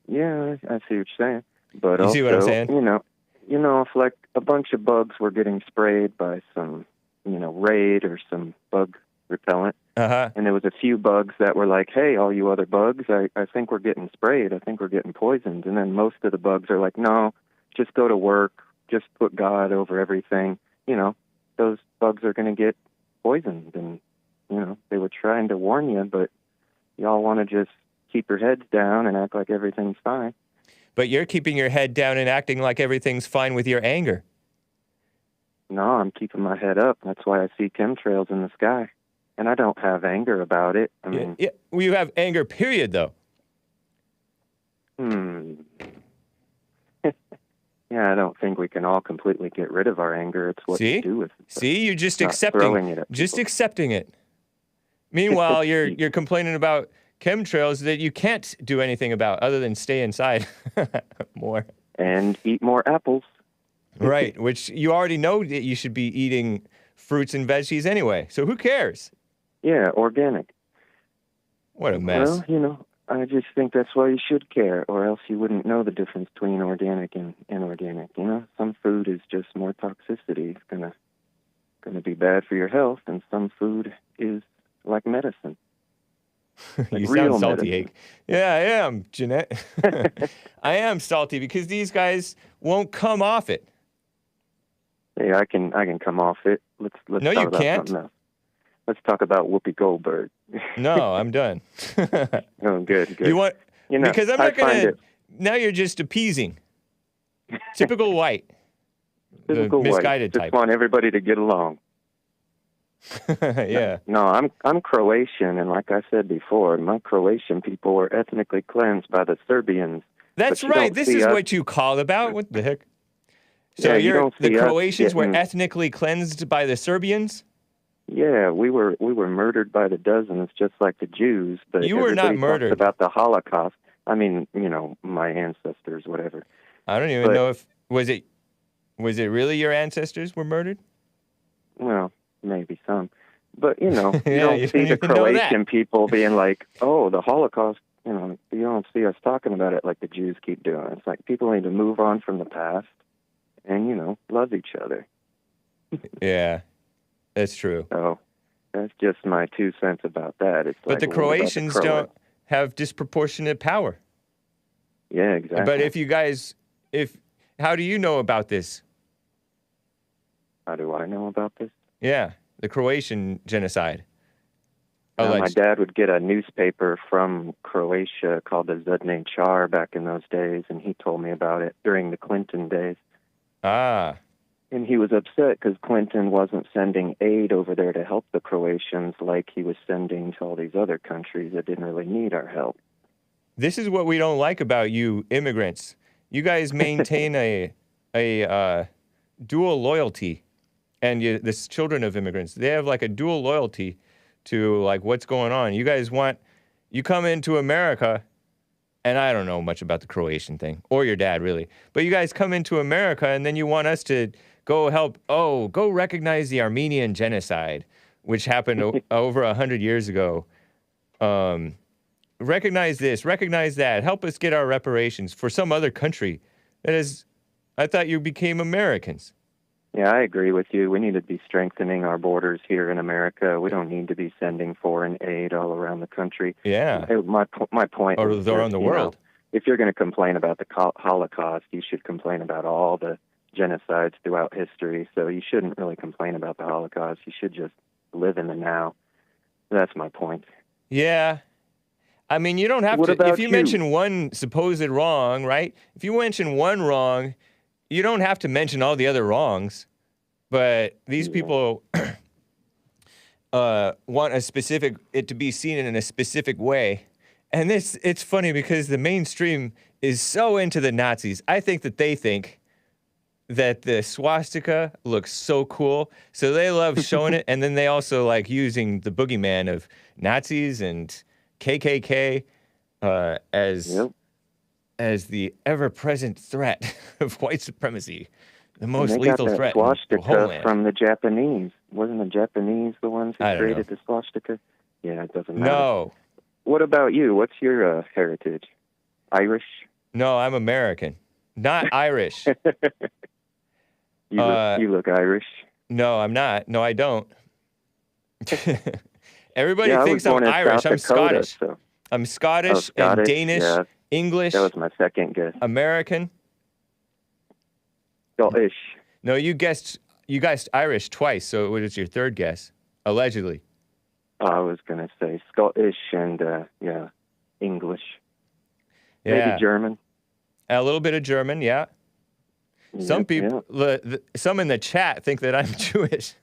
I: Yeah, I see what you're saying. But
A: you
I: also,
A: see what I'm saying?
I: If like a bunch of bugs were getting sprayed by some, raid or some bug repellent, and there was a few bugs that were like, hey, all you other bugs, I think we're getting sprayed. I think we're getting poisoned. And then most of the bugs are like, no, just go to work. Just put God over everything. Those bugs are going to get poisoned. And, they were trying to warn you, but y'all want to just keep your heads down and act like everything's fine.
A: But you're keeping your head down and acting like everything's fine with your anger.
I: No, I'm keeping my head up. That's why I see chemtrails in the sky. And I don't have anger about it. I mean...
A: Yeah, well, you have anger, period, though.
I: Yeah, I don't think we can all completely get rid of our anger. It's what you do with it.
A: See, you're just accepting it. Meanwhile, you're complaining about chemtrails that you can't do anything about other than stay inside more.
I: And eat more apples.
A: Right, which you already know that you should be eating fruits and veggies anyway. So who cares?
I: Yeah, organic.
A: What a mess.
I: Well, you know, I just think that's why you should care, or else you wouldn't know the difference between organic and inorganic. You know, some food is just more toxicity. It's gonna be bad for your health, and some food is like medicine. Like
A: You
I: real
A: sound salty,
I: medicine.
A: Hake. Yeah, I am, Jeanette. I am salty because these guys won't come off it.
I: Yeah, I can come off it. Let's
A: No,
I: talk
A: you
I: about
A: can't.
I: something else. Let's talk about Whoopi Goldberg.
A: No, I'm done.
I: Oh, good.
A: You want?
I: You know,
A: Because I'm
I: I
A: not
I: find
A: gonna.
I: it
A: Now you're just appeasing. Typical white.
I: typical
A: the
I: white.
A: misguided
I: Just
A: type.
I: want everybody to get along.
A: Yeah.
I: No, I'm Croatian, and like I said before, my Croatian people were ethnically cleansed by the Serbians.
A: That's
I: But you
A: right.
I: don't
A: This
I: see
A: is
I: us-
A: what you call about. What the heck? So
I: Yeah, you don't
A: the
I: see us
A: Croatians were
I: getting-
A: ethnically cleansed by the Serbians?
I: Yeah, we were murdered by the dozens, just like the Jews. But
A: You were not
I: everybody talks
A: murdered.
I: about the Holocaust. I mean, you know, my ancestors, whatever.
A: I don't even
I: But-
A: know if was it really your ancestors were murdered?
I: Well, maybe some. But, you know, you
A: Yeah,
I: don't
A: you
I: see
A: don't
I: the
A: even know that.
I: Croatian people being like, oh, the Holocaust, you know, you don't see us talking about it like the Jews keep doing. It's like people need to move on from the past and, you know, love each other.
A: Yeah, that's true.
I: So that's just my 2 cents about that. It's
A: But
I: like,
A: the
I: what about
A: Croatians
I: Croats?
A: don't have disproportionate power.
I: Yeah, exactly.
A: But how do you know about this?
I: How do I know about this?
A: Yeah, the Croatian genocide.
I: My
A: Alleged.
I: dad would get a newspaper from Croatia called the Zudne Char back in those days, and he told me about it during the Clinton days.
A: Ah,
I: And he was upset because Clinton wasn't sending aid over there to help the Croatians like he was sending to all these other countries that didn't really need our help.
A: this is what we don't like about you immigrants. You guys maintain a dual loyalty, and the children of immigrants, they have like a dual loyalty to like what's going on. You guys you come into America, and I don't know much about the Croatian thing, or your dad really, but you guys come into America and then you want us to go recognize the Armenian genocide, which happened over 100 years ago. Recognize this, recognize that, help us get our reparations for some other country. That is, I thought you became Americans.
I: Yeah, I agree with you. We need to be strengthening our borders here in America. We don't need to be sending foreign aid all around the country.
A: Yeah.
I: My point
A: Or
I: is
A: around the
I: you know,
A: world.
I: if you're going to complain about the Holocaust, you should complain about all the genocides throughout history. So you shouldn't really complain about the Holocaust. You should just live in the now. That's my point.
A: Yeah. I mean, you don't have
I: What
A: to,
I: about
A: if you
I: you?
A: mention one supposed wrong, right? If you mention one wrong, you don't have to mention all the other wrongs. But these people want it to be seen in a specific way. And it's funny because the mainstream is so into the Nazis. I think that they think that the swastika looks so cool. So they love showing it. And then they also like using the boogeyman of Nazis and KKK as the ever-present threat of white supremacy, the most
I: And they
A: lethal
I: got that
A: threat in the
I: swastika
A: whole land.
I: from the Japanese. Wasn't the Japanese the ones who
A: I don't
I: created
A: know.
I: the swastika? Yeah, it doesn't matter.
A: No,
I: What about you? What's your heritage? Irish?
A: no, I'm American, not Irish.
I: You look Irish.
A: No, I'm not. No, I don't. Everybody
I: Yeah, I
A: thinks
I: was born
A: I'm
I: in
A: Irish.
I: South
A: I'm
I: Dakota,
A: Scottish.
I: so-
A: I'm Scottish,
I: Scottish,
A: and Danish,
I: yeah.
A: English,
I: That was my second guess.
A: American.
I: Scottish.
A: No, you guessed Irish twice, so what is your third guess? Allegedly.
I: I was going to say Scottish and, English.
A: Yeah.
I: Maybe German.
A: A little bit of German, yeah. Some
I: Yep,
A: people, some in the chat think that I'm Jewish.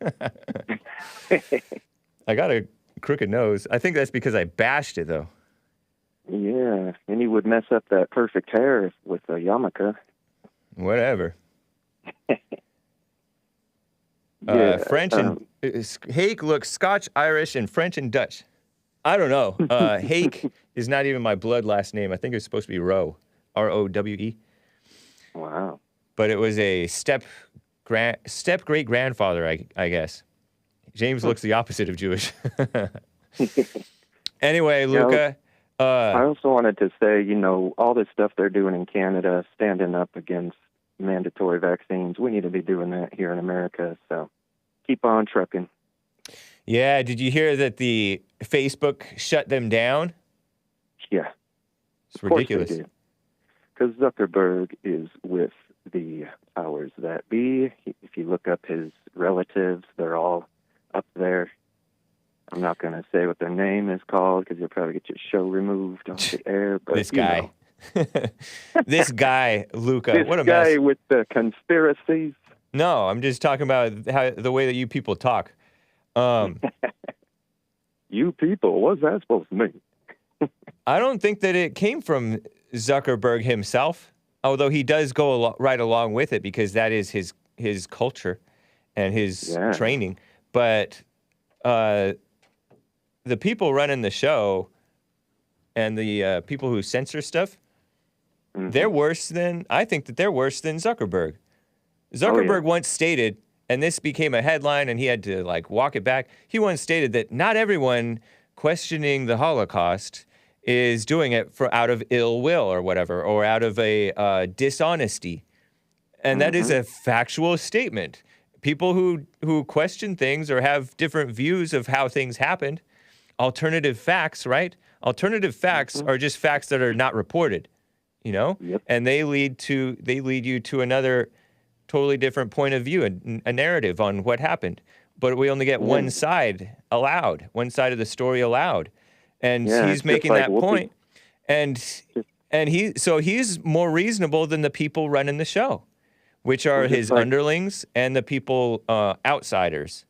A: I got a crooked nose. I think that's because I bashed it, though.
I: Yeah, and you would mess up that perfect hair with a yarmulke.
A: Whatever.
I: Yeah,
A: French and Hake looks Scotch, Irish, and French and Dutch. I don't know. Hake is not even my blood last name. I think it's supposed to be Rowe, R-O-W-E.
I: Wow.
A: But it was a step great grandfather, I guess. James looks the opposite of Jewish. Anyway, Luka.
I: I also wanted to say, you know, all this stuff they're doing in Canada, standing up against mandatory vaccines, we need to be doing that here in America. So keep on trucking.
A: Yeah, did you hear that the Facebook shut them down?
I: Yeah.
A: It's ridiculous.
I: Because Zuckerberg is with the powers that be. If you look up his relatives, they're all up there. I'm not going to say what their name is called because you'll probably get your show removed off the air. But
A: this guy. This guy, Luka.
I: This
A: what a
I: guy
A: mess.
I: with the conspiracies.
A: No, I'm just talking about the way that you people talk.
I: You people, what's that supposed to mean?
A: I don't think that it came from Zuckerberg himself, although he does go right along with it because that is his culture and his training. But the people running the show and the people who censor stuff, they're worse than, I think that they're worse than Zuckerberg. Zuckerberg once stated, and this became a headline and he had to like walk it back. He once stated that not everyone questioning the Holocaust is doing it out of ill will or whatever, or out of a dishonesty. And that is a factual statement. People who question things or have different views of how things happened, alternative facts, right? Alternative facts are just facts that are not reported, you know? And they lead you to another totally different point of view, a narrative on what happened. But we only get one side allowed, one side of the story allowed. And he's making that point. And he's more reasonable than the people running the show, which are his underlings and the people, outsiders,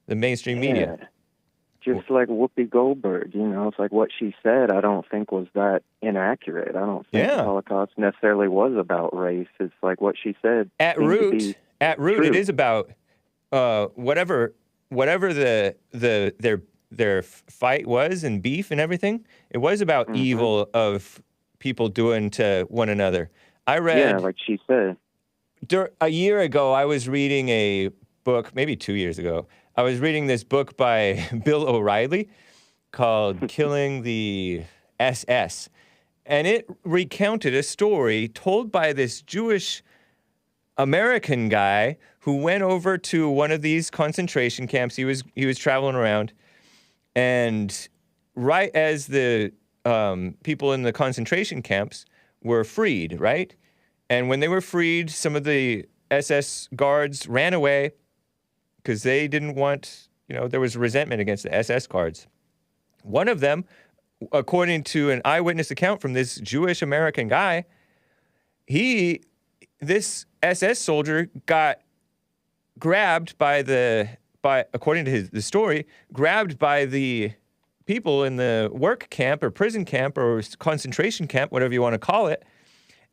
A: the mainstream media.
I: Just like Whoopi Goldberg, you know, it's like what she said, I don't think was that inaccurate. I don't think the Holocaust necessarily was about race. It's like what she said.
A: At root, it is about whatever their fight was and beef and everything. It was about evil of people doing to one another. I read,
I: like she said.
A: A year ago, I was reading a book, maybe 2 years ago. I was reading this book by Bill O'Reilly called Killing the SS. And it recounted a story told by this Jewish American guy who went over to one of these concentration camps. He was traveling around. And right as the people in the concentration camps were freed, right? And when they were freed, some of the SS guards ran away because they didn't want, there was resentment against the SS guards. One of them, according to an eyewitness account from this Jewish American guy, this SS soldier got grabbed according to the story, grabbed by the people in the work camp or prison camp or concentration camp, whatever you want to call it,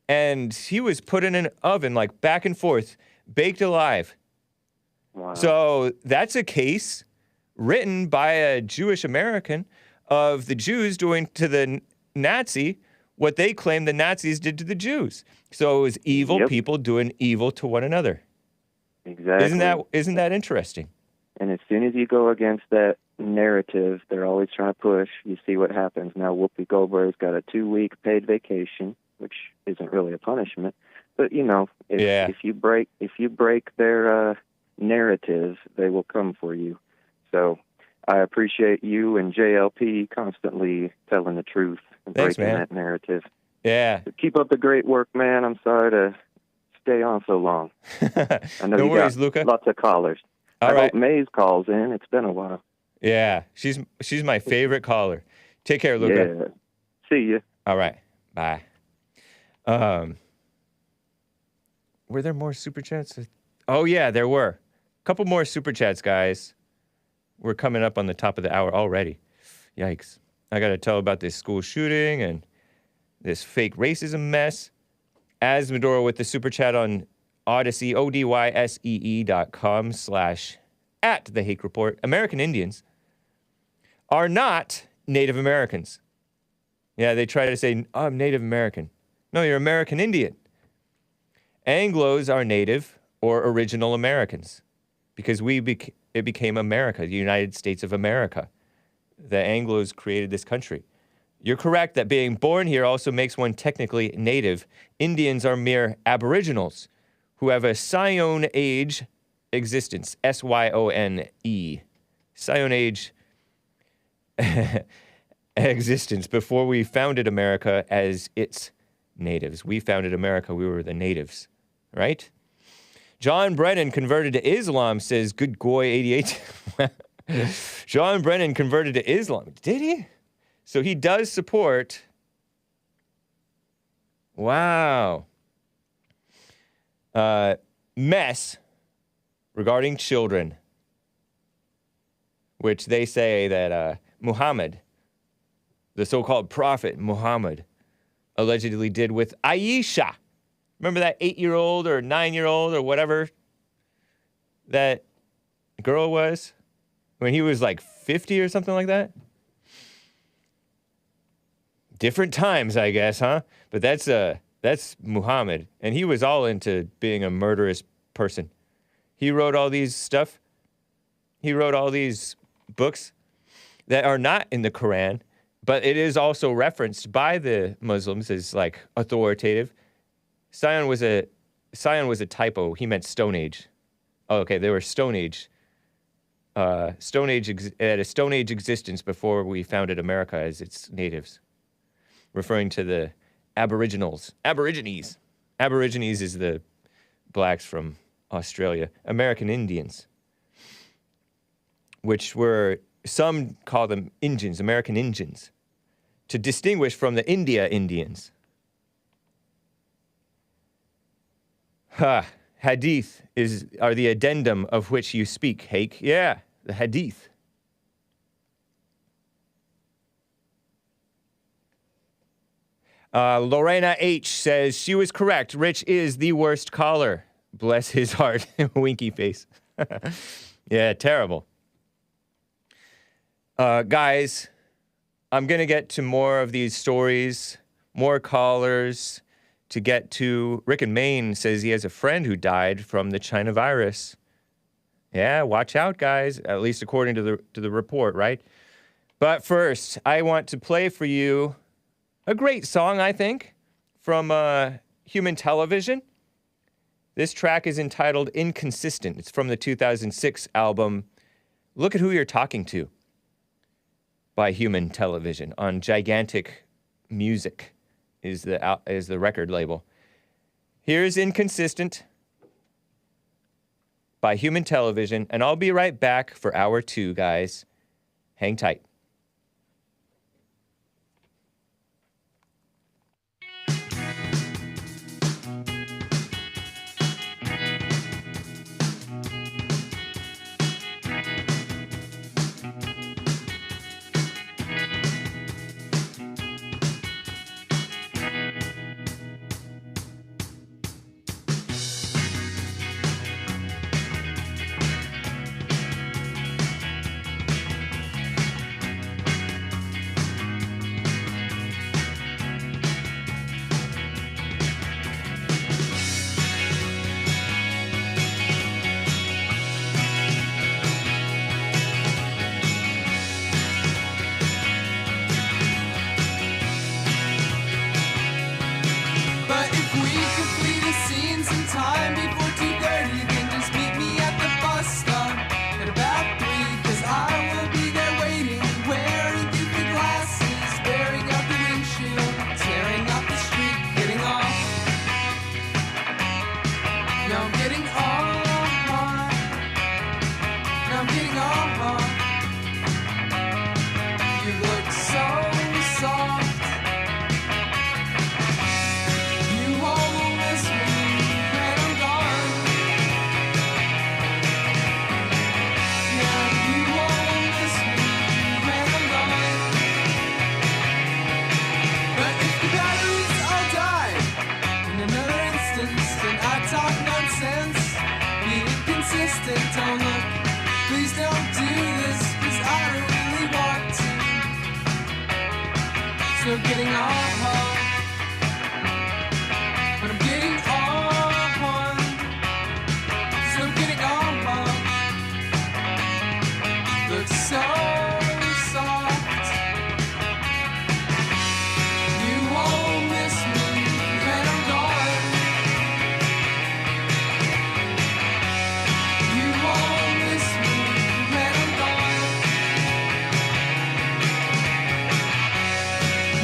A: and he was put in an oven, like back and forth, baked alive. Wow. So that's a case written by a Jewish American of the Jews doing to the Nazi what they claim the Nazis did to the Jews. So it was evil people doing evil to one another.
I: Exactly.
A: Isn't that interesting?
I: And as soon as you go against that narrative they're always trying to push, you see what happens. Now Whoopi Goldberg's got a 2-week paid vacation, which isn't really a punishment. But if you break their narrative, they will come for you. So I appreciate you and JLP constantly telling the truth and breaking that narrative.
A: Yeah.
I: So keep up the great work, man. I'm sorry to stay on so long. I know
A: no worries, Luka.
I: Lots of callers.
A: All right.
I: Hope Maze calls in. It's been a while.
A: Yeah, she's my favorite caller. Take care, Luka.
I: Yeah. See you.
A: All right. Bye. Were there more super chats? Oh yeah, there were. A couple more super chats, guys. We're coming up on the top of the hour already. Yikes. I got to tell about this school shooting and this fake racism mess. As Medora with the super chat on Odyssey, ODYSEE.com/@the Hake Report. American Indians are not Native Americans. Yeah, they try to say, oh, I'm Native American. No, you're American Indian. Anglos are Native or original Americans because it became America, the United States of America. The Anglos created this country. You're correct that being born here also makes one technically native. Indians are mere aboriginals who have a Scion Age existence, S-Y-O-N-E. Scion Age existence before we founded America as its natives. We founded America, we were the natives, right? John Brennan converted to Islam, says Good Goy 88. John Brennan converted to Islam. Did he? So he does support. Wow. Mess regarding children, which they say that Muhammad, the so-called prophet Muhammad, allegedly did with Aisha. Remember that 8-year-old or 9-year-old or whatever that girl was when he was like 50 or something like that? Different times, I guess, huh? But that's Muhammad, and he was all into being a murderous person. He wrote all these stuff. He wrote all these books that are not in the Quran, but it is also referenced by the Muslims as like authoritative. Scion was a typo. He meant Stone Age. Oh, okay, they were Stone Age. Had a Stone Age existence before we founded America as its natives, referring to the Aboriginals. Aborigines. Aborigines is the blacks from Australia. American Indians, which were, some call them Injuns, American Injuns, to distinguish from the India Indians. Hadith are the addendum of which you speak, Hake. Yeah, the Hadith. Lorena H. says, she was correct. Rich is the worst caller. Bless his heart. Winky face. Yeah, terrible. Guys, I'm going to get to more of these stories, more callers to get to. Rick in Maine says he has a friend who died from the China virus. Yeah, watch out, guys, at least according to the report, right? But first, I want to play for you a great song, I think, from Human Television. This track is entitled Inconsistent. It's from the 2006 album Look at Who You're Talking To by Human Television on Gigantic Music is the record label. Here's Inconsistent by Human Television, and I'll be right back for hour 2, guys. Hang tight.
B: Still getting on. But I'm getting on. Still getting on. Looks so soft. You won't miss me when I'm gone. You won't miss me when I'm gone.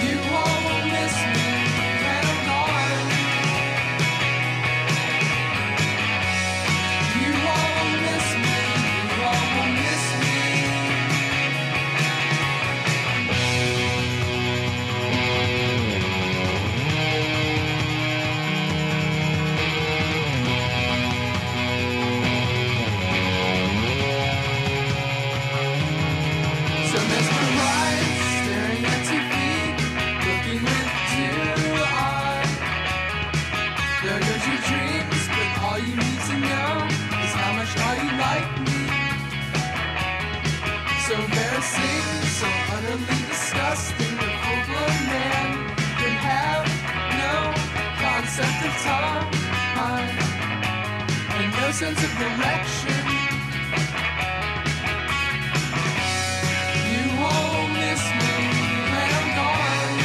B: You won't miss me when I'm gone. You won't miss me. You won't miss me. So mesmerized, staring at TV, looking with two eyes. There goes your dreams, but all you need to know is how much are you like me. So embarrassing, so utterly disgusting. A full-blown man can have no concept of time and no sense of direction. You won't miss me when I'm gone.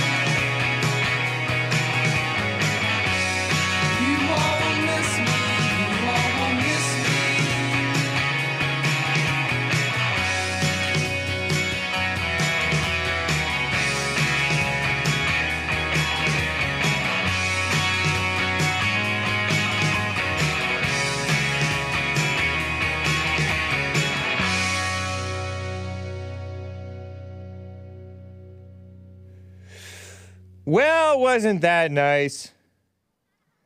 B: You won't miss me. You won't miss me.
A: Well, wasn't that nice?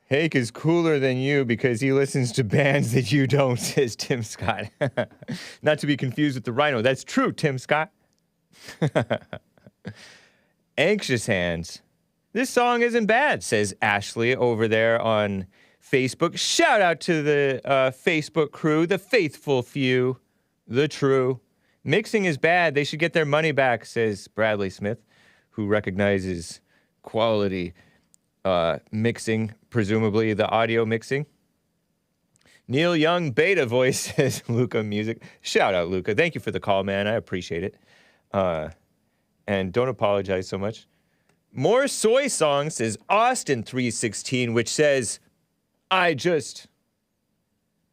A: Hake is cooler than you because he listens to bands that you don't, says Tim Scott. Not to be confused with the Rhino. That's true, Tim Scott. Anxious Hands. This song isn't bad, says Ashley over there on Facebook. Shout out to the Facebook crew, the faithful few, the true. Mixing is bad. They should get their money back, says Bradley Smith, who recognizes quality mixing, presumably the audio mixing. Neil Young beta voice, says Luka Music. Shout out, Luka. Thank you for the call, man. I appreciate it. And don't apologize so much. More soy songs, says Austin316, which says, I just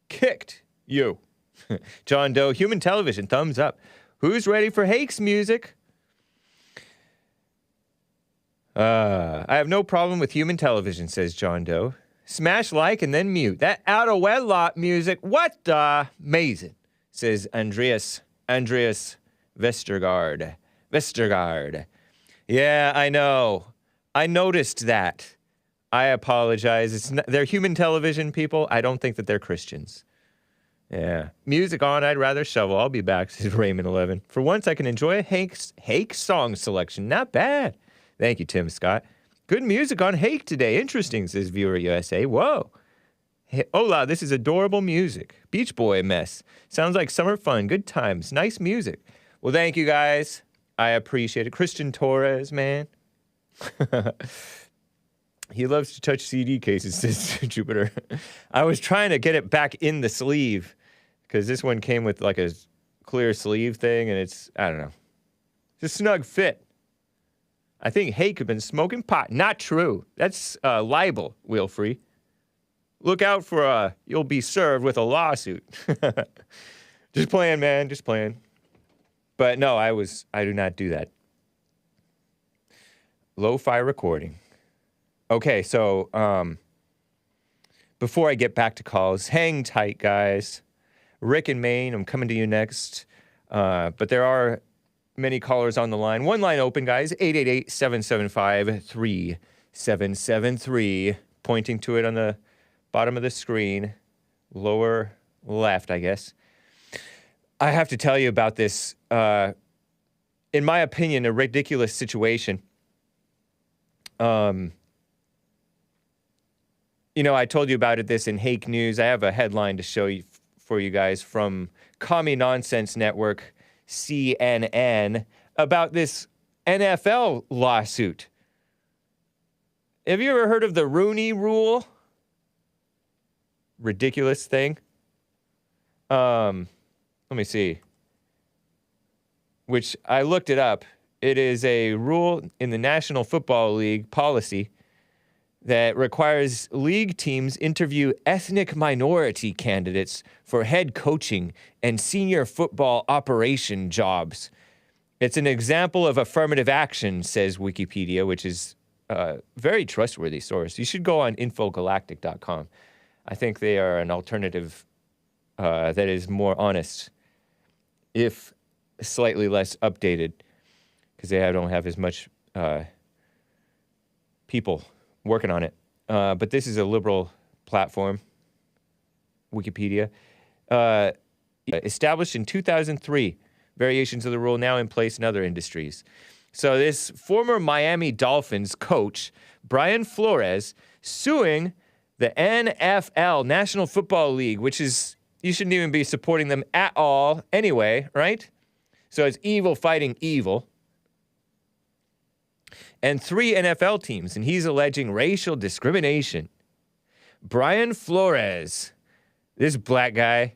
A: kicked you. John Doe, Human Television, thumbs up. Who's ready for Hake's music? I have no problem with Human Television, says John Doe. Smash like and then mute. That out of wedlock music, what amazing, says Andreas Vestergaard. Yeah, I know. I noticed that. I apologize. They're Human Television people. I don't think that they're Christians. Yeah. Music on, I'd rather shovel. I'll be back, says Raymond11. For once, I can enjoy a Hake song selection. Not bad. Thank you, Tim Scott. Good music on Hake today. Interesting, says Viewer USA. Whoa. Hey, hola, this is adorable music. Beach Boy mess. Sounds like summer fun. Good times. Nice music. Well, thank you, guys. I appreciate it. Christian Torres, man. He loves to touch CD cases, says Jupiter. I was trying to get it back in the sleeve because this one came with like a clear sleeve thing, and it's, I don't know. It's a snug fit. I think Hake had been smoking pot. Not true. That's libel, Wilfrey. Look out for you'll be served with a lawsuit. Just playing, man. Just playing. But no, I do not do that. Lo-fi recording. Okay, so before I get back to calls, hang tight, guys. Rick in Maine, I'm coming to you next. But there are many callers on the line. One line open, guys. 888-775-3773. Pointing to it on the bottom of the screen. Lower left, I guess. I have to tell you about this, in my opinion, a ridiculous situation. You know, I told you about this in Hake News. I have a headline to show you for you guys from Commie Nonsense Network, CNN, about this NFL lawsuit Have you ever heard of the Rooney Rule? Ridiculous thing. Let me see. Which I looked it up. It is a rule in the National Football League policy that requires league teams interview ethnic minority candidates for head coaching and senior football operation jobs. It's an example of affirmative action, says Wikipedia, which is a very trustworthy source. You should go on infogalactic.com. I think they are an alternative that is more honest, if slightly less updated, because they don't have as much people working on it. But this is a liberal platform, Wikipedia. Established in 2003, variations of the rule now in place in other industries. So this former Miami Dolphins coach, Brian Flores, suing the NFL, National Football League, which is, you shouldn't even be supporting them at all anyway, right? So it's evil fighting evil. And 3 NFL teams, and he's alleging racial discrimination. Brian Flores, this black guy,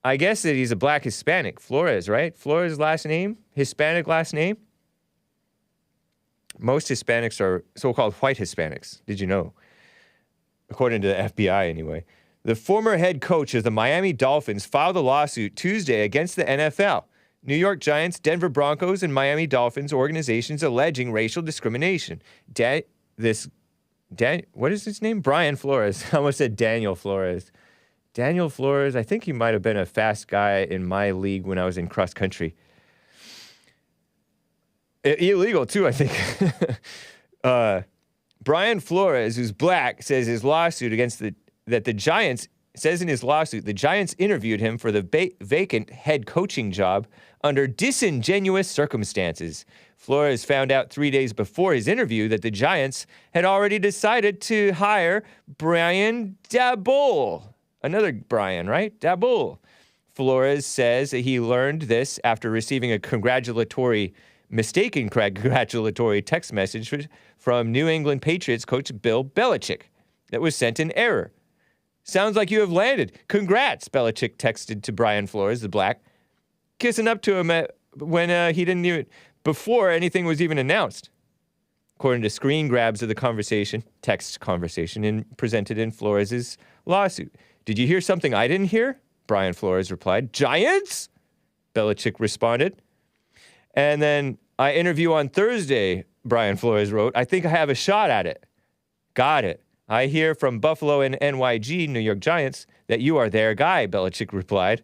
A: I guess that he's a black Hispanic. Flores, right? Flores last name, Hispanic last name. Most Hispanics are so-called white Hispanics. Did you know? According to the FBI, anyway. The former head coach of the Miami Dolphins filed a lawsuit Tuesday against the NFL, New York Giants, Denver Broncos, and Miami Dolphins organizations alleging racial discrimination. What is his name? Brian Flores. I almost said Daniel Flores. Daniel Flores, I think he might have been a fast guy in my league when I was in cross country. Illegal, too, I think. Brian Flores, who's black, says his lawsuit against the Giants, says in his lawsuit, the Giants interviewed him for the vacant head coaching job under disingenuous circumstances. Flores found out 3 days before his interview that the Giants had already decided to hire Brian Daboll. Another Brian, right? Daboll. Flores says that he learned this after receiving a mistaken congratulatory text message from New England Patriots coach Bill Belichick that was sent in error. Sounds like you have landed. Congrats, Belichick texted to Brian Flores, the black, kissing up to him when he didn't even, before anything was even announced. According to screen grabs of the conversation, text conversation, presented in Flores' lawsuit. Did you hear something I didn't hear? Brian Flores replied. Giants? Belichick responded. And then, I interview on Thursday, Brian Flores wrote. I think I have a shot at it. Got it. I hear from Buffalo and NYG, New York Giants, that you are their guy, Belichick replied.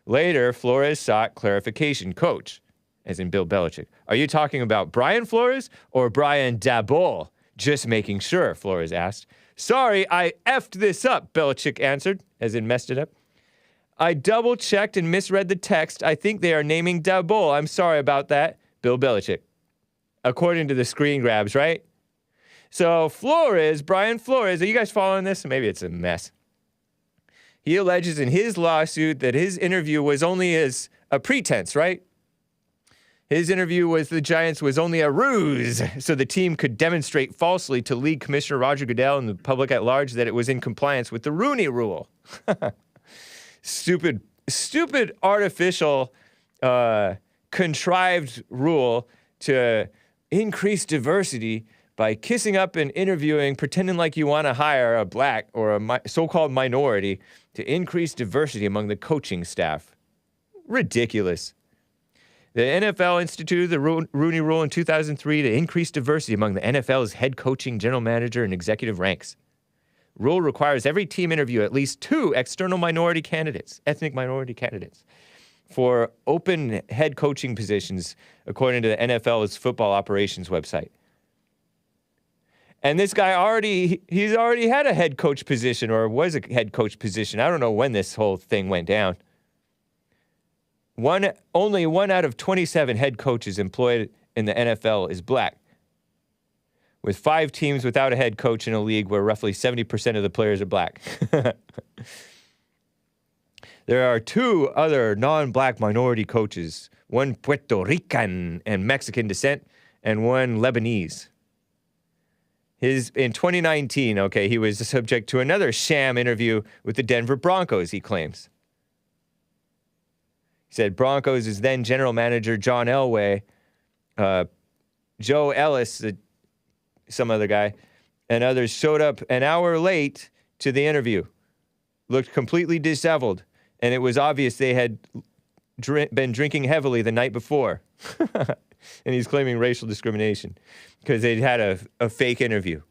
A: Later, Flores sought clarification. Coach, as in Bill Belichick. Are you talking about Brian Flores or Brian Daboll? Just making sure, Flores asked. Sorry, I effed this up, Belichick answered, as in messed it up. I double-checked and misread the text. I think they are naming Daboll. I'm sorry about that, Bill Belichick. According to the screen grabs, right? So Brian Flores, are you guys following this? Maybe it's a mess. He alleges in his lawsuit that his interview was only as a pretense, right? His interview with the Giants was only a ruse, so the team could demonstrate falsely to League Commissioner Roger Goodell and the public at large that it was in compliance with the Rooney Rule. Stupid, artificial, contrived rule to increase diversity by kissing up and interviewing, pretending like you want to hire a black or a so-called minority to increase diversity among the coaching staff. Ridiculous. The NFL instituted the Rooney Rule in 2003 to increase diversity among the NFL's head coaching, general manager, and executive ranks. Rule requires every team interview at least 2 external minority candidates, ethnic minority candidates, for open head coaching positions, according to the NFL's football operations website. And this guy he's already had a head coach position, or was a head coach position. I don't know when this whole thing went down. Only 1 out of 27 head coaches employed in the NFL is black, with 5 teams without a head coach in a league where roughly 70% of the players are black. There are 2 other non-black minority coaches, 1 Puerto Rican and Mexican descent, and 1 Lebanese. In 2019, okay, he was subject to another sham interview with the Denver Broncos, he claims. He said Broncos' then general manager, John Elway, Joe Ellis, some other guy, and others showed up an hour late to the interview, looked completely disheveled, and it was obvious they had been drinking heavily the night before. And he's claiming racial discrimination because they'd had a fake interview.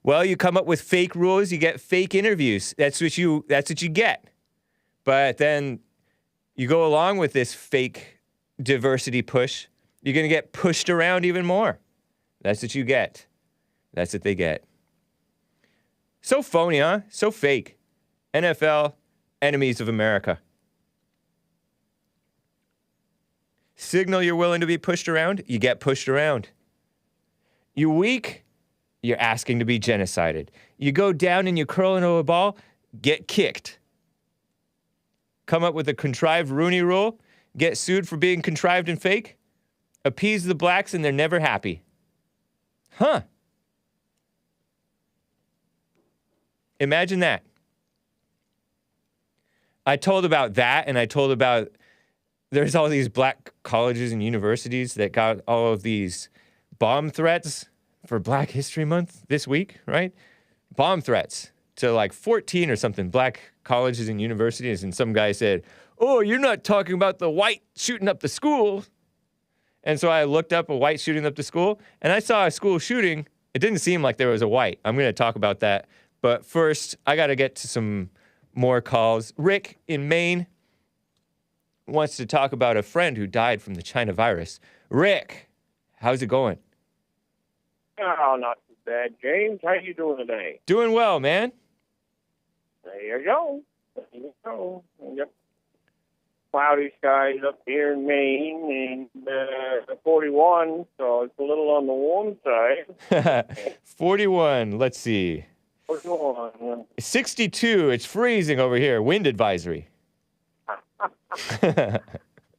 A: Well, you come up with fake rules, you get fake interviews. That's what you get. But then you go along with this fake diversity push, you're going to get pushed around even more. That's what you get. That's what they get. So phony, huh? So fake. NFL, enemies of America. Signal you're willing to be pushed around, you get pushed around. You weak, you're asking to be genocided. You go down and you curl into a ball, get kicked. Come up with a contrived Rooney Rule, get sued for being contrived and fake, appease the blacks and they're never happy. Huh. Imagine that. I told about that, and I told about there's all these black colleges and universities that got all of these bomb threats for Black History Month this week, right? Bomb threats to like 14 or something black colleges and universities, and some guy said, "Oh, you're not talking about the white shooting up the school." And so I looked up a white shooting up the school, and I saw a school shooting. It didn't seem like there was a white. I'm going to talk about that. But first, I got to get to some more calls. Rick in Maine wants to talk about a friend who died from the China virus. Rick, how's it going?
J: Oh, not too bad, James. How you doing today?
A: Doing well, man.
J: There you go. There you go. Yep. Cloudy skies up here in Maine, and 41, so it's a little on the warm side.
A: 41, let's see.
J: 41.
A: 62, it's freezing over here. Wind advisory.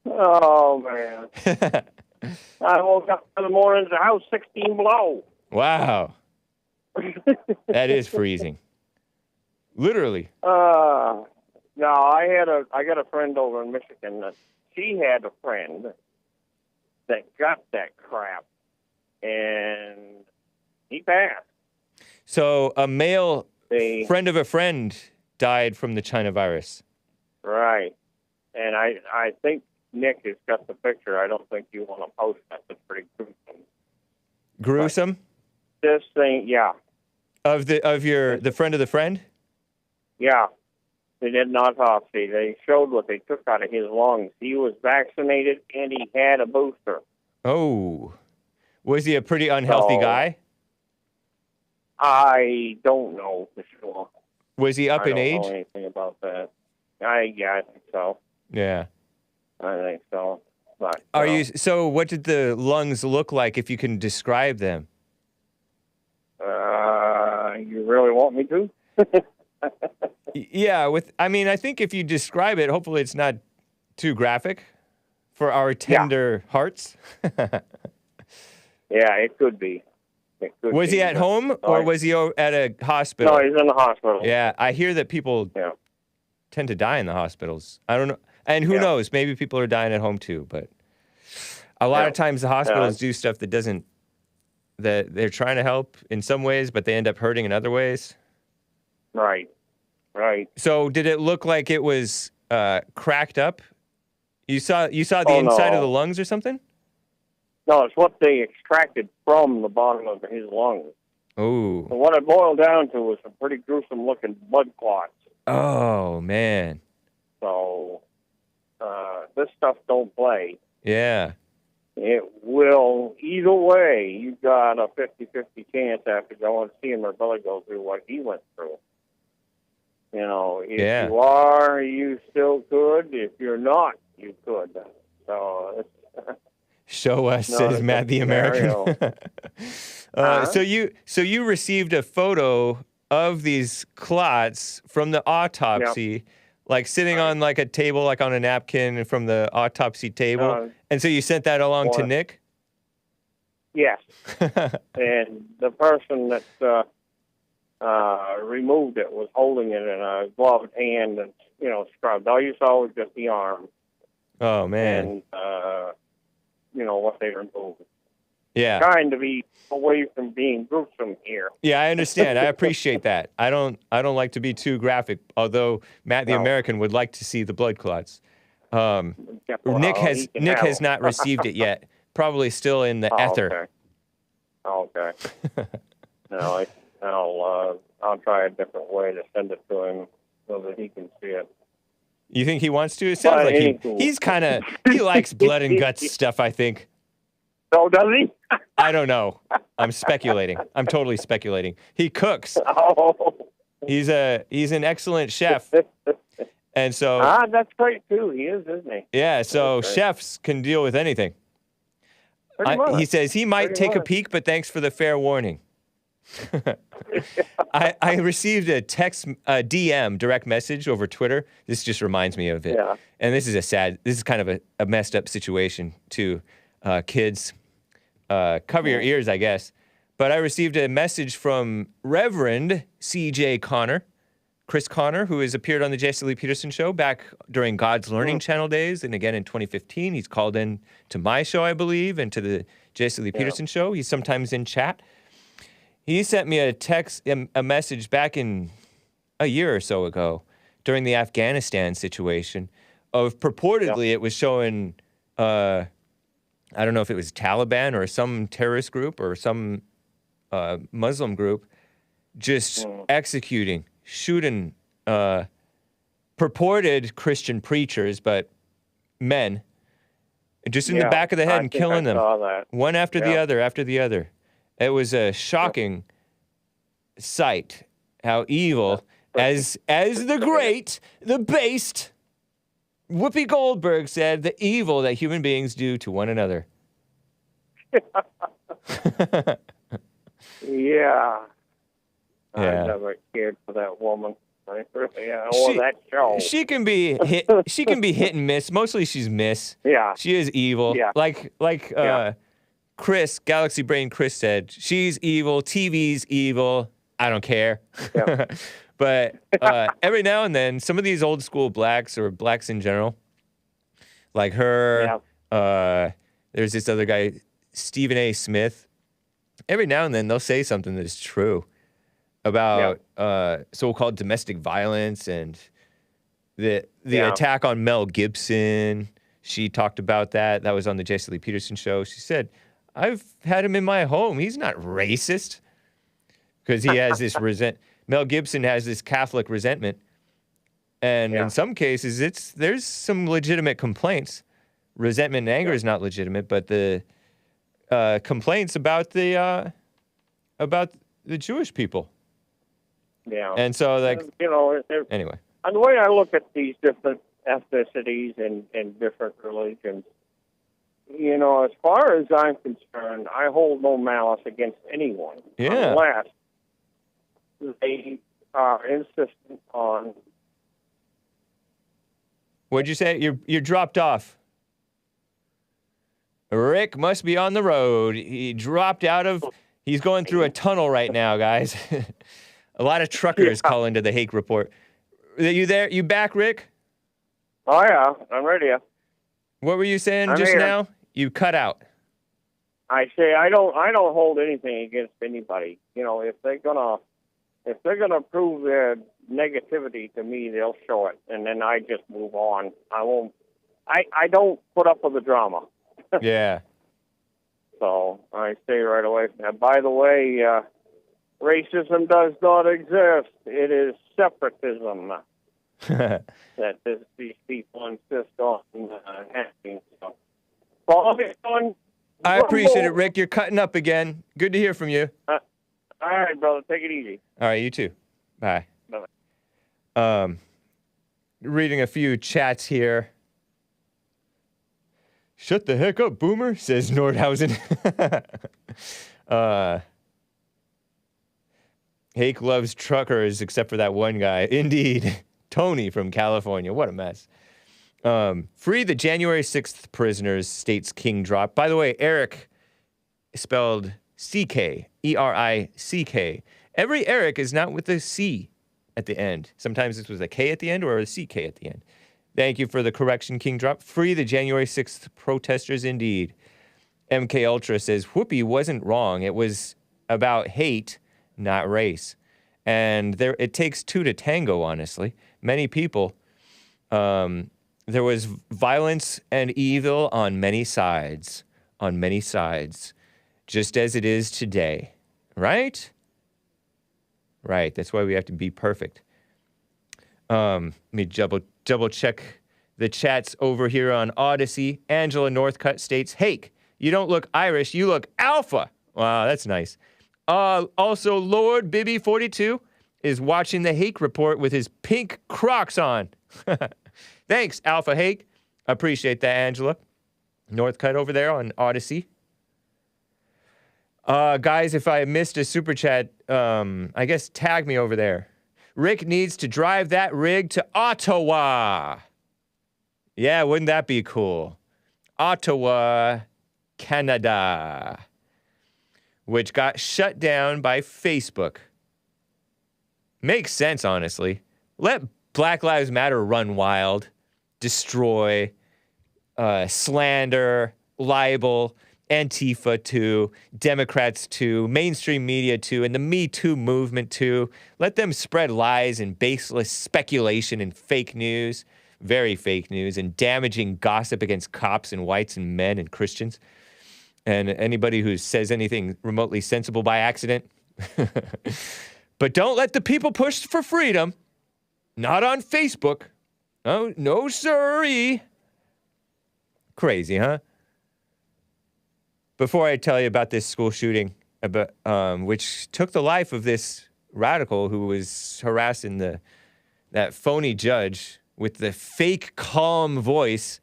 J: Oh, man. I woke up in the morning, the house 16 below.
A: Wow. That is freezing. Literally.
J: No, I got a friend over in Michigan that she had a friend that got that crap, and he passed.
A: So a male friend of a friend died from the China virus.
J: Right. And I think Nick has got the picture. I don't think you want to post that. It's pretty gruesome.
A: Gruesome?
J: But this thing, yeah.
A: Of the friend of the friend?
J: Yeah. They did an autopsy. They showed what they took out of his lungs. He was vaccinated and he had a booster.
A: Oh. Was he a pretty unhealthy guy?
J: I don't know for sure.
A: Was he up in age?
J: I don't know anything about that. I think so.
A: Yeah.
J: I think so. But,
A: so what did the lungs look like if you can describe them?
J: You really want me to?
A: Yeah, I think if you describe it, hopefully it's not too graphic for our tender hearts.
J: Yeah, it could be.
A: Was he at home or was he at a hospital?
J: No, he's in the hospital.
A: Yeah, I hear that people tend to die in the hospitals. I don't know. And who knows? Maybe people are dying at home too. But a lot of times the hospitals do stuff that they're trying to help in some ways, but they end up hurting in other ways.
J: Right.
A: So did it look like it was cracked up? You saw the inside of the lungs or something?
J: No, it's what they extracted from the bottom of his lungs.
A: Oh.
J: So what it boiled down to was some pretty gruesome-looking blood clots.
A: Oh, man.
J: So this stuff don't play.
A: Yeah.
J: It will, either way, you've got a 50-50 chance after going to see him or belly go through what he went through. You know, if you are, you still could. If you're not, you could. So
A: show us, says Matt the American. So you received a photo of these clots from the autopsy, like sitting on like a table, like on a napkin from the autopsy table. And so you sent that along to Nick?
J: Yes. And the person that removed it was holding it in a gloved hand and, scrubbed. All you saw was just the arm.
A: Oh, man.
J: And, what they removed.
A: Yeah.
J: Trying to be away from being gruesome here.
A: Yeah, I understand. I appreciate that. I don't like to be too graphic, although Matt the American would like to see the blood clots. Nick has not received it yet. Probably still in the ether.
J: Okay. No, I'll try a different way to send it to him so that he can see it.
A: You think he wants to? It sounds like he likes blood and guts stuff, I think.
J: Oh, does he?
A: I don't know. I'm speculating. I'm totally speculating. He cooks.
J: Oh.
A: He's an excellent chef. And so
J: that's great too. He is, isn't he?
A: Yeah, so chefs can deal with anything. He says he might take a peek, but thanks for the fair warning. I received a DM, direct message over Twitter. This just reminds me of it.
J: Yeah.
A: And this is kind of a messed up situation too. Kids, cover your ears, I guess. But I received a message from Reverend C.J. Connor, Chris Connor, who has appeared on the CHESLIE Peterson Show back during God's Learning Channel days, and again in 2015. He's called in to my show, I believe, and to the CHESLIE Peterson Show. He's sometimes in chat. He sent me a message back in a year or so ago during the Afghanistan situation of purportedly it was showing, I don't know if it was Taliban or some terrorist group or some Muslim group just executing, shooting purported Christian preachers, but men, just in the back of the head and killing them, one after the other. It was a shocking sight, how evil, as the based Whoopi Goldberg said, the evil that human beings do to one another.
J: Yeah. I never cared for that woman. I really, that show.
A: She can be hit and miss. Mostly she's miss.
J: Yeah.
A: She is evil. Yeah. Like Chris, Galaxy Brain Chris said, she's evil, TV's evil, I don't care. Yeah. But every now and then, some of these old school blacks or blacks in general, like her, there's this other guy, Stephen A. Smith, every now and then they'll say something that is true about so-called domestic violence and the attack on Mel Gibson. She talked about that. That was on the CHESLIE Peterson Show. She said, I've had him in my home. He's not racist. Because he has this Mel Gibson has this Catholic resentment. And in some cases, there's some legitimate complaints. Resentment and anger is not legitimate, but the complaints about the Jewish people.
J: Yeah.
A: And so, anyway.
J: And the way I look at these different ethnicities and different religions, as far as I'm concerned, I hold no malice against anyone.
A: Yeah.
J: Unless they are insistent on.
A: What'd you say? You're dropped off. Rick must be on the road. He dropped he's going through a tunnel right now, guys. A lot of truckers call into the Hake Report. Are you there? You back, Rick?
J: Oh, yeah. I'm ready.
A: What were you saying just now? You cut out.
J: I say I don't hold anything against anybody. If they're gonna prove their negativity to me, they'll show it, and then I just move on. I won't. I don't put up with the drama.
A: Yeah.
J: So I stay right away from that. By the way, racism does not exist. It is separatism that these people insist on having. So,
A: I appreciate it, Rick. You're cutting up again. Good to hear from you.
J: All right, brother. Take it easy.
A: All right, you too. Bye.
J: Bye.
A: Reading a few chats here. Shut the heck up, boomer, says Nordhausen. Hake loves truckers except for that one guy. Indeed. Tony from California. What a mess. Free the January 6th prisoners, states King Drop. By the way, Eric spelled C-K, E-R-I-C-K. Every Eric is not with a C at the end. Sometimes it's with a K at the end or a C-K at the end. Thank you for the correction, King Drop. Free the January 6th protesters indeed. MK Ultra says, Whoopi wasn't wrong. It was about hate, not race. And it takes two to tango, honestly. Many people, there was violence and evil on many sides, just as it is today. Right? Right, that's why we have to be perfect. Let me double check the chats over here on Odyssey. Angela Northcutt states, Hake, you don't look Irish, you look alpha. Wow, that's nice. Also, Lord Bibby42 is watching the Hake Report with his pink Crocs on. Thanks, Alpha Hake. Appreciate that, Angela. Northcutt over there on Odyssey. Guys, if I missed a super chat, I guess tag me over there. Rick needs to drive that rig to Ottawa. Yeah, wouldn't that be cool? Ottawa, Canada, which got shut down by Facebook. Makes sense, honestly. Let Black Lives Matter run wild, destroy, slander, libel, Antifa too, Democrats too, mainstream media too, and the Me Too movement too. Let them spread lies and baseless speculation and fake news, very fake news, and damaging gossip against cops and whites and men and Christians. And anybody who says anything remotely sensible by accident. But don't let the people push for freedom. Not on Facebook. Oh, no, sirree. Crazy, huh? Before I tell you about this school shooting, which took the life of this radical who was harassing that phony judge with the fake calm voice,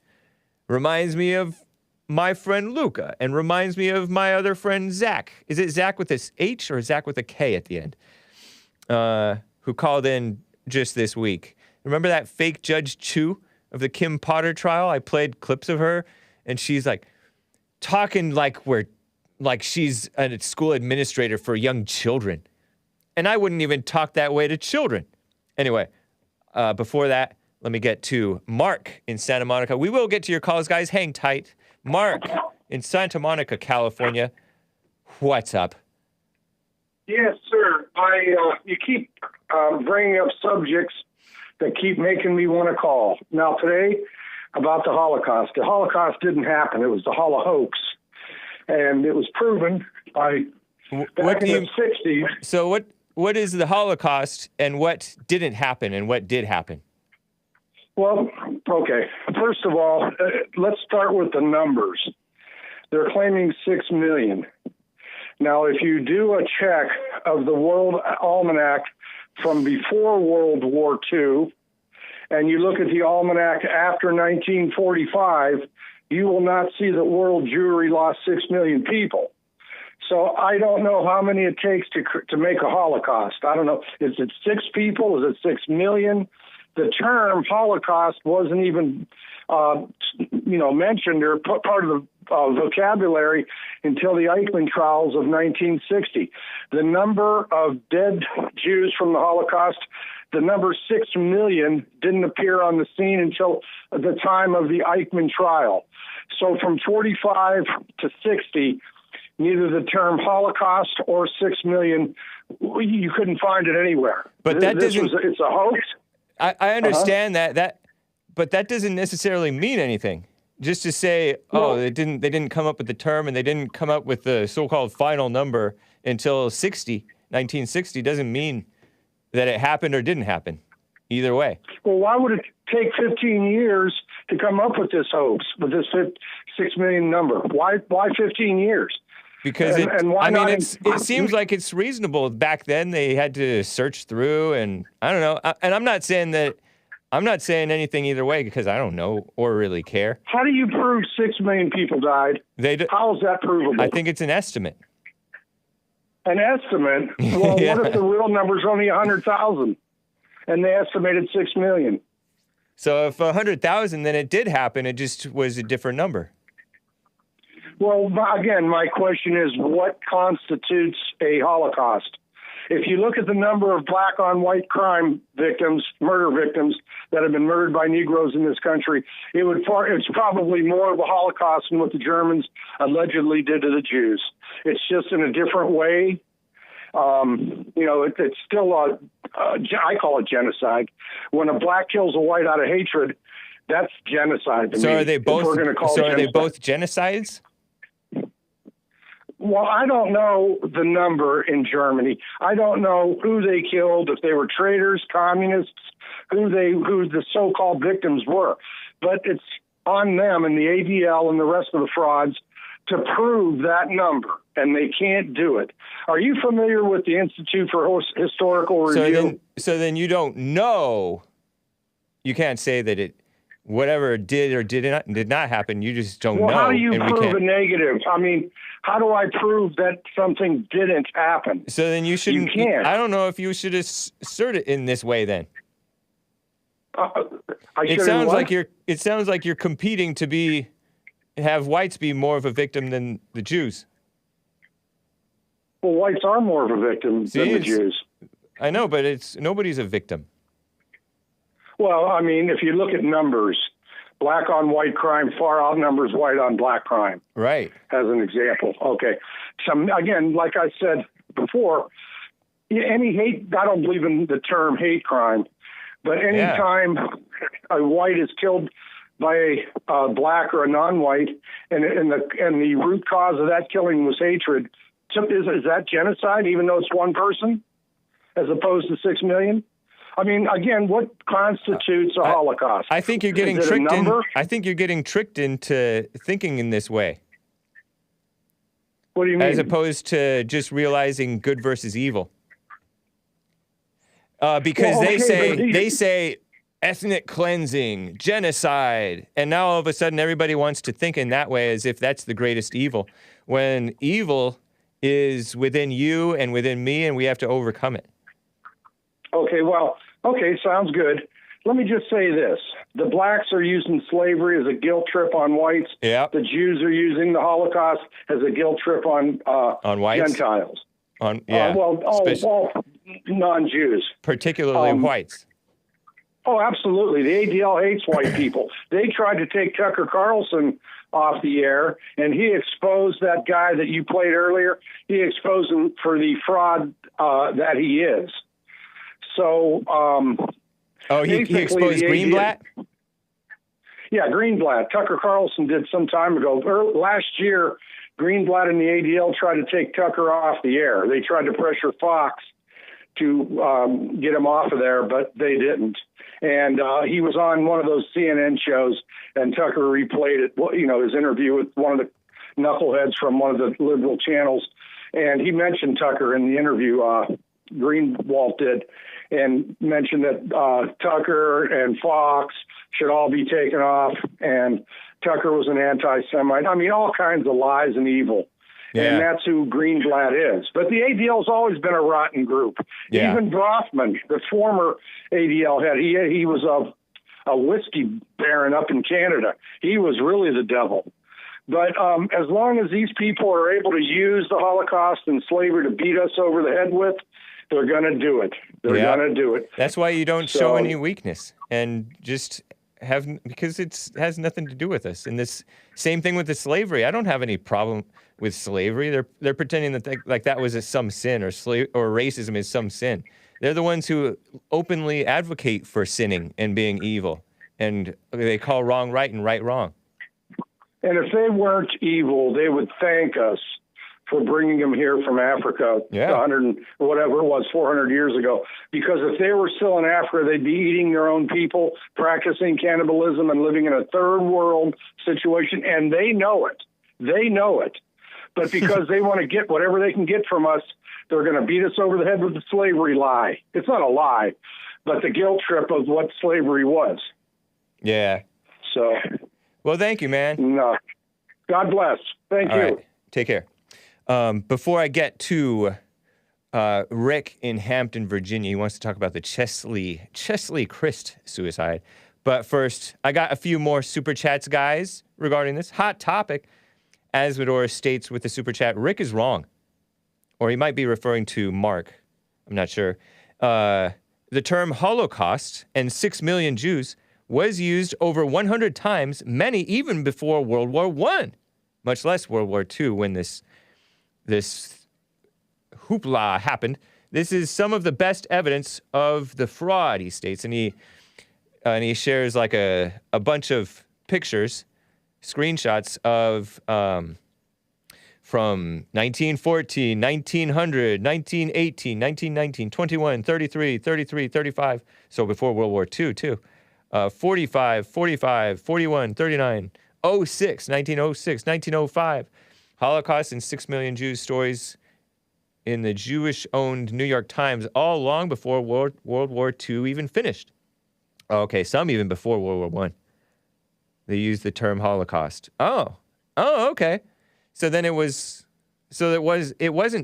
A: reminds me of my friend LUKA and reminds me of my other friend Zach. Is it Zach with this H or Zach with a K at the end? Who called in just this week. Remember that fake Judge Chu of the Kim Potter trial? I played clips of her, and she's like talking like she's a school administrator for young children. And I wouldn't even talk that way to children. Anyway, before that, let me get to Mark in Santa Monica. We will get to your calls, guys. Hang tight. Mark in Santa Monica, California. What's up?
K: Yes, sir. You keep bringing up subjects that keep making me want to call. Now, today, about the Holocaust. The Holocaust didn't happen. It was the Holocaust. And it was proven by back in the 60s.
A: So what is the Holocaust and what didn't happen and what did happen?
K: Well, okay. First of all, let's start with the numbers. They're claiming 6 million. Now, if you do a check of the World Almanac from before World War II, and you look at the almanac after 1945, you will not see that world Jewry lost 6 million people. So I don't know how many it takes to make a Holocaust. I don't know. Is it 6 people? Is it 6 million? The term Holocaust wasn't even, mentioned or part of the vocabulary until the Eichmann trials of 1960. The number of dead Jews from the Holocaust, the number 6 million, didn't appear on the scene until the time of the Eichmann trial. So from 45 to 60, neither the term Holocaust or 6 million, you couldn't find it anywhere.
A: But that doesn't.
K: It's a hoax.
A: I understand that, but that doesn't necessarily mean anything. Just to say, they didn't come up with the term and they didn't come up with the so-called final number until 1960 doesn't mean that it happened or didn't happen. Either way.
K: Well, why would it take 15 years to come up with this hoax, with this 6 million number? Why 15 years?
A: Because it seems like it's reasonable. Back then, they had to search through, and I don't know. And I'm not saying anything either way because I don't know or really care.
K: How do you prove 6 million people died? How is that provable?
A: I think it's an estimate.
K: An estimate? Well, yeah. What if the real number is only 100,000, and they estimated 6 million?
A: So if 100,000, then it did happen. It just was a different number.
K: Well, again, my question is, what constitutes a Holocaust? If you look at the number of black on white crime victims, murder victims that have been murdered by Negroes in this country, it's probably more of a Holocaust than what the Germans allegedly did to the Jews. It's just in a different way. It's still I call it genocide. When a black kills a white out of hatred, that's genocide to me.
A: Are they both? Are they both genocides?
K: Well, I don't know the number in Germany. I don't know who they killed, if they were traitors, communists, who the so-called victims were. But it's on them and the ADL and the rest of the frauds to prove that number, and they can't do it. Are you familiar with the Institute for Historical Review?
A: So then you don't know. You can't say that whatever did or did not happen. You just don't know.
K: Well, how do you prove a negative? I mean, how do I prove that something didn't happen?
A: So then you shouldn't. You can't. I don't know if you should assert it in this way. Then it sounds like you're competing to have whites be more of a victim than the Jews.
K: Well, whites are more of a victim than the Jews.
A: I know, but nobody's a victim.
K: Well, I mean, if you look at numbers, black on white crime far outnumbers white on black crime.
A: Right.
K: As an example. Okay. So again, like I said before, any hate, I don't believe in the term hate crime, but any time a white is killed by a black or a non-white, and the root cause of that killing was hatred, is that genocide, even though it's one person, as opposed to 6 million? I mean, again, what constitutes a Holocaust?
A: I think you're getting tricked I think you're getting tricked into thinking in this way.
K: What do you mean?
A: As opposed to just realizing good versus evil. Because they say ethnic cleansing, genocide, and now all of a sudden everybody wants to think in that way as if that's the greatest evil, when evil is within you and within me, and we have to overcome it.
K: Okay, sounds good. Let me just say this. The blacks are using slavery as a guilt trip on whites.
A: Yeah.
K: The Jews are using the Holocaust as a guilt trip on
A: whites?
K: Gentiles.
A: All
K: non-Jews.
A: Particularly whites.
K: Oh, absolutely. The ADL hates white people. They tried to take Tucker Carlson off the air, and he exposed that guy that you played earlier. He exposed him for the fraud that he is. So,
A: he exposed Greenblatt?
K: Yeah, Greenblatt. Tucker Carlson did some time ago. Last year, Greenblatt and the ADL tried to take Tucker off the air. They tried to pressure Fox to get him off of there, but they didn't. And he was on one of those CNN shows, and Tucker replayed it, his interview with one of the knuckleheads from one of the liberal channels. And he mentioned Tucker in the interview, Greenwald did, and mentioned that Tucker and Fox should all be taken off, and Tucker was an anti-Semite. I mean, all kinds of lies and evil. Yeah. And that's who Greenblatt is. But the ADL's always been a rotten group. Yeah. Even Brofman, the former ADL head, he was a whiskey baron up in Canada. He was really the devil. But as long as these people are able to use the Holocaust and slavery to beat us over the head with, they're going to do it. They're going to do it.
A: That's why you don't show any weakness and just because it has nothing to do with us. And this same thing with the slavery. I don't have any problem with slavery. They're pretending that that was some sin or racism is some sin. They're the ones who openly advocate for sinning and being evil, and they call wrong right and right wrong.
K: And if they weren't evil, they would thank us for bringing them here from Africa 400 years ago. Because if they were still in Africa, they'd be eating their own people, practicing cannibalism, and living in a third world situation. And they know it. They know it. But because they want to get whatever they can get from us, they're going to beat us over the head with the slavery lie. It's not a lie, but the guilt trip of what slavery was.
A: Yeah.
K: So.
A: Well, thank you, man.
K: No. God bless. Thank you.
A: Right. Take care. Before I get to Rick in Hampton, Virginia, he wants to talk about the CHESLIE KRYST suicide. But first, I got a few more super chats, guys, regarding this hot topic. Asmodor states with the super chat, Rick is wrong. Or he might be referring to Mark. I'm not sure. The term Holocaust and 6 million Jews was used over 100 times, many even before World War I, much less World War II when this hoopla happened. This is some of the best evidence of the fraud, he states. And he shares like a bunch of pictures, screenshots of from 1914, 1900, 1918, 1919, 21, 33, 33, 35. So before World War II, too. 45, 45, 41, 39, 06, 1906, 1905. Holocaust and 6 million Jews stories in the Jewish-owned New York Times, all long before World War II even finished. Okay, some even before World War I. They used the term Holocaust. Oh, okay. So then it wasn't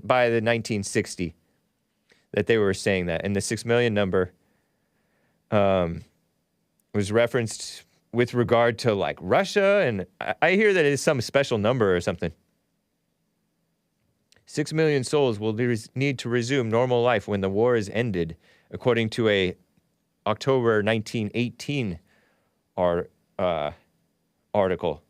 A: by the 1960 that they were saying that, and the 6 million number was referenced with regard to like Russia, and I hear that it is some special number or something. 6 million souls will need to resume normal life when the war is ended, according to a October 1918 article.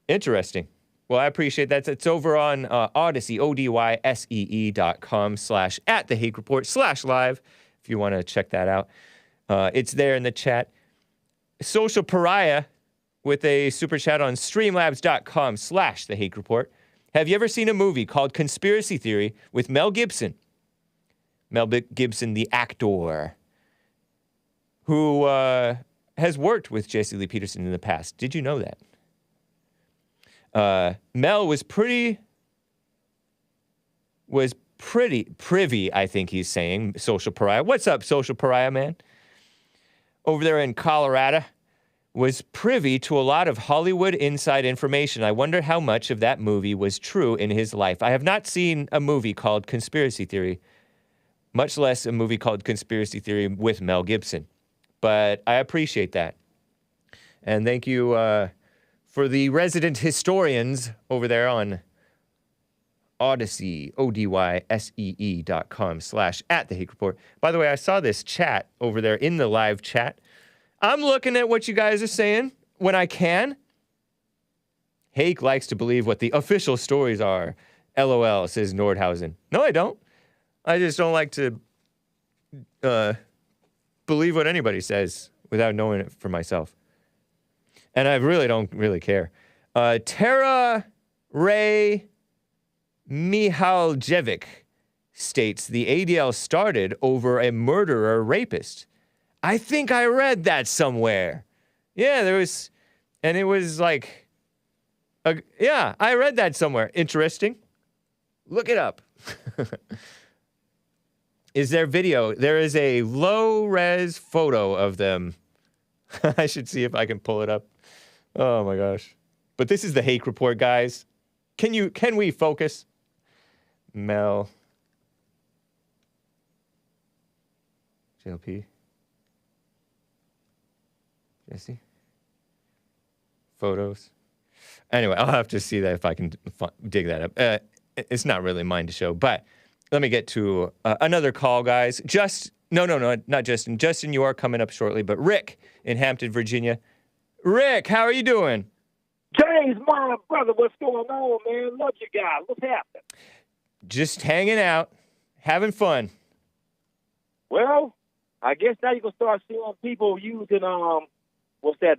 A: Interesting. Well, I appreciate that. It's over on Odyssey, odysee.com/@the-Hake-Report/live, if you want to check that out. It's there in the chat. Social Pariah with a super chat on streamlabs.com/the-Hake-Report. Have you ever seen a movie called Conspiracy Theory with Mel Gibson? Mel Gibson, the actor, who has worked with Jesse Lee Peterson in the past. Did you know that? Mel was pretty privy, I think he's saying, Social Pariah. What's up, Social Pariah, man? Over there in Colorado, was privy to a lot of Hollywood inside information. I wonder how much of that movie was true in his life. I have not seen a movie called Conspiracy Theory, much less a movie called Conspiracy Theory with Mel Gibson. But I appreciate that. And thank you for the resident historians over there on Odyssey, odysee.com/@the-Hake-Report. By the way, I saw this chat over there in the live chat. I'm looking at what you guys are saying when I can. Hake likes to believe what the official stories are. LOL, says Nordhausen. No, I don't. I just don't like to believe what anybody says without knowing it for myself. And I really don't really care. Tara Ray Mihaljevic states the ADL started over a murderer rapist. I think I read that somewhere. Yeah, there was, and it was like, yeah, I read that somewhere. Interesting. Look it up. Is there video? There is a low-res photo of them. I should see if I can pull it up. Oh my gosh. But this is the Hake Report, guys. Can we focus? Mel. JLP. Jesse. Photos. Anyway, I'll have to see that if I can dig that up. It's not really mine to show, but let me get to another call, guys. No, not Justin. Justin, you are coming up shortly, but Rick in Hampton, Virginia. Rick, how are you doing?
L: James, my brother, what's going on, man? Love you guys. What's happening?
A: Just hanging out, having fun.
L: Well, I guess now you can start seeing people using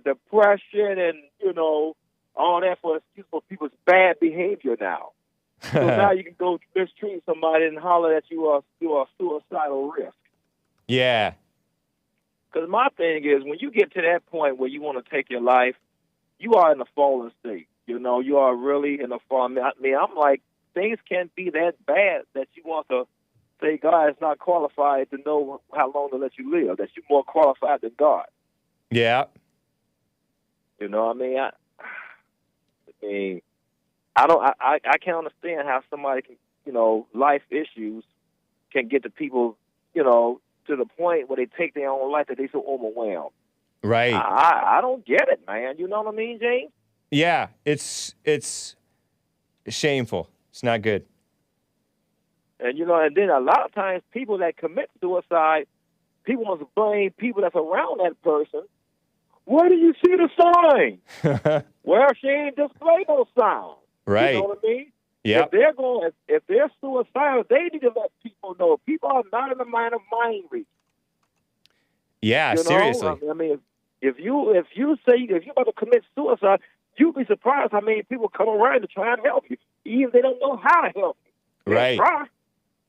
L: depression and all that for excuse for people's bad behavior now. So now you can go mistreat somebody and holler that you are suicidal risk.
A: Yeah.
L: Because my thing is, when you get to that point where you want to take your life, you are in a fallen state. You are really in a fallen. I mean, I'm like, things can't be that bad that you want to say God is not qualified to know how long to let you live. That you're more qualified than God.
A: Yeah.
L: You know what I mean? I can't understand how somebody can, life issues can get to people, to the point where they take their own life that they're so overwhelmed.
A: Right.
L: I don't get it, man. You know what I mean, James?
A: Yeah, it's shameful. It's not good.
L: And, and then a lot of times people that commit suicide, people want to blame people that's around that person. Where do you see the sign? Well, she ain't displayed no sign.
A: Right.
L: You know what I mean?
A: Yep.
L: If they're suicidal, they need to let people know. People are not in the mind reach.
A: Yeah, seriously.
L: I mean, if you say if you're about to commit suicide, you'd be surprised how many people come around to try and help you, even if they don't know how to help you.
A: Right.
L: Try.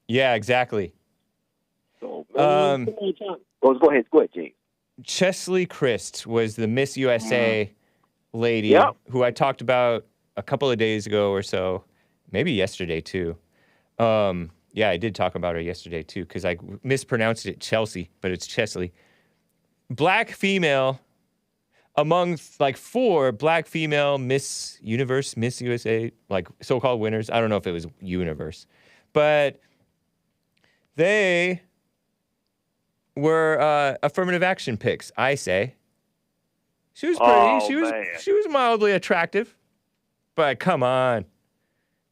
A: Yeah, exactly.
L: So, go ahead, James.
A: CHESLIE KRYST was the Miss USA lady who I talked about a couple of days ago or so, maybe yesterday too. Yeah, I did talk about her yesterday too because I mispronounced it Chelsea, but it's CHESLIE. Black female among like 4 black female Miss Universe, Miss USA, like so-called winners. I don't know if it was Universe, but they were affirmative action picks, I say. She was pretty. She was mildly attractive. But come on.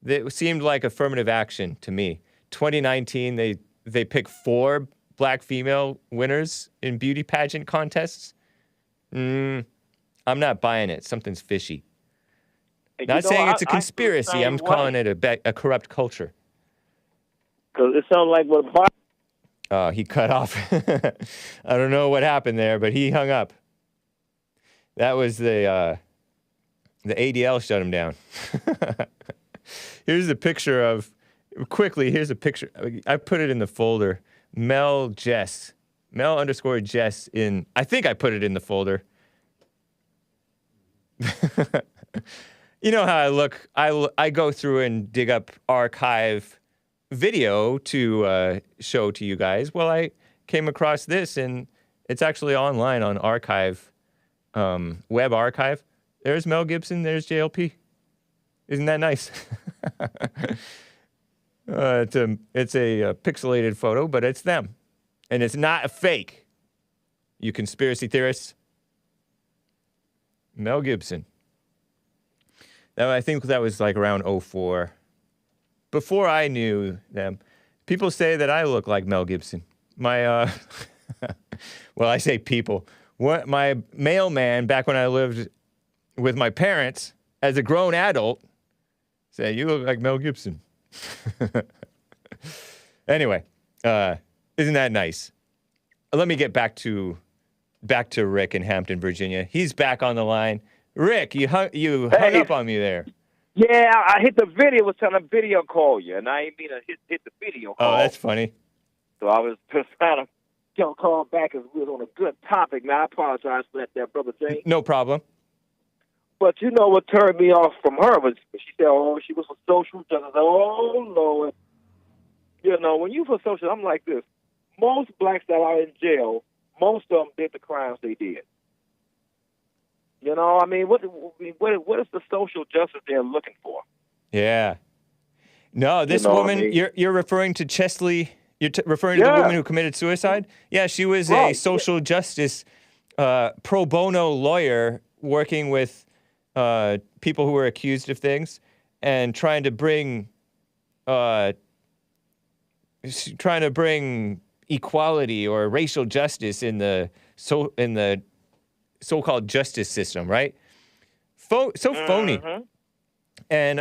A: It seemed like affirmative action to me. 2019, they picked 4 black female winners in beauty pageant contests. I'm not buying it. Something's fishy. Not saying it's a conspiracy. I'm calling it a corrupt culture.
L: Because it sounds like what
A: he cut off. I don't know what happened there, but he hung up. That was the ADL shut him down. Here's a picture of, here's a picture. I put it in the folder. Mel _Jess I think I put it in the folder. You know how I look. I go through and dig up archive video to show to you guys. Well, I came across this, and it's actually online on archive, web archive. There's Mel Gibson. There's JLP. Isn't that nice? It's a pixelated photo, but it's them, and it's not a fake. You conspiracy theorists. Mel Gibson. I think that was like around 2004. Before I knew them, people say that I look like Mel Gibson. My, well, I say people. My mailman, back when I lived with my parents, as a grown adult, said, "You look like Mel Gibson." Anyway, isn't that nice? Let me get back to Rick in Hampton, Virginia. He's back on the line. Rick, you hung up on me there.
L: Yeah, I hit the video. Was trying to video call you, and I ain't mean to hit the video call.
A: Oh, that's funny.
L: So I was just trying to call back because we was on a good topic. Man, I apologize for that, there, Brother James.
A: No problem.
L: But you know what turned me off from her was she said, "Oh, she was for social justice." Oh Lord, you know when you for social, I'm like this. Most blacks that are in jail, most of them did the crimes they did. You know, I mean, what is the social justice they're looking for?
A: Yeah. No, this woman, you're referring to CHESLIE. You're referring to the woman who committed suicide? Yeah, she was a social justice pro bono lawyer working with people who were accused of things and trying to bring equality or racial justice in the so-called justice system, right? Phony. And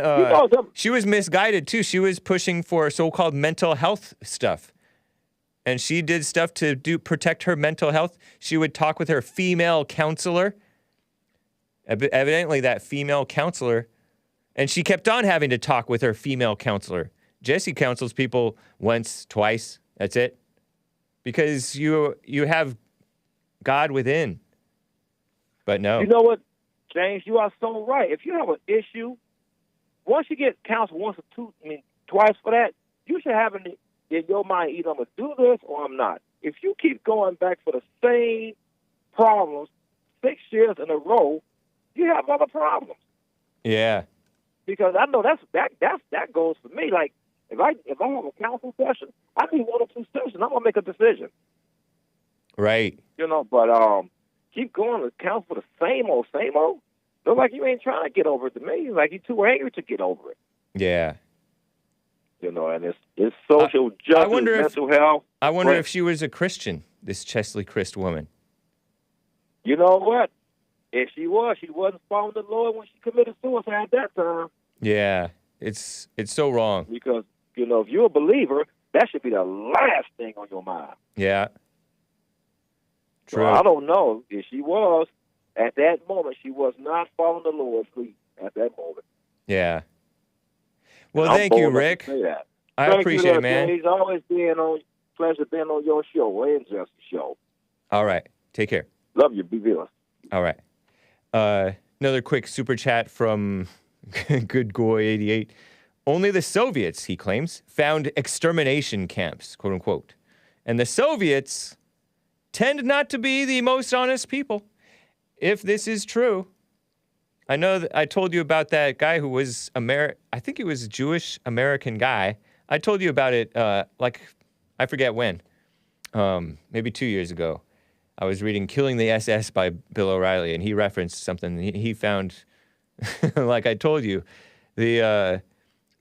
A: she was misguided, too. She was pushing for so-called mental health stuff. And she did stuff to protect her mental health. She would talk with her female counselor. Evidently, that female counselor. And she kept on having to talk with her female counselor. Jesse counsels people once, twice. That's it. Because you have God within. But no.
L: You know what, James? You are so right. If you have an issue, once you get counseled once or twice for that, you should have in your mind either I'm going to do this or I'm not. If you keep going back for the same problems 6 years in a row, you have other problems.
A: Yeah.
L: Because I know that goes for me. Like if I have a counsel session, I need 1 or 2 sessions. I'm gonna make a decision.
A: Right.
L: You know, but keep going to counsel for the same old. They're like, you ain't trying to get over it to me. Like, you're too angry to get over it.
A: Yeah.
L: You know, and it's social justice, mental health.
A: I wonder if she was a Christian, this CHESLIE KRYST woman.
L: You know what? If she wasn't following the Lord when she committed suicide at that time.
A: Yeah, it's so wrong.
L: Because, you know, if you're a believer, that should be the last thing on your mind.
A: Yeah. True.
L: So I don't know if she was. At that moment, she was not following the Lord's lead at that moment.
A: Yeah. Well, thank you, Rick. I appreciate it, man.
L: He's always pleasure being on your show, and just the show.
A: All right. Take care.
L: Love you. Be blessed.
A: All right. Another quick super chat from Good Goy 88. Only the Soviets, he claims, found extermination camps, quote unquote. And the Soviets tend not to be the most honest people. If this is true, I know that I told you about that guy who was I think he was a Jewish American guy. I told you about it, I forget when, maybe 2 years ago. I was reading Killing the SS by Bill O'Reilly, and he referenced something. He found, like I told you, the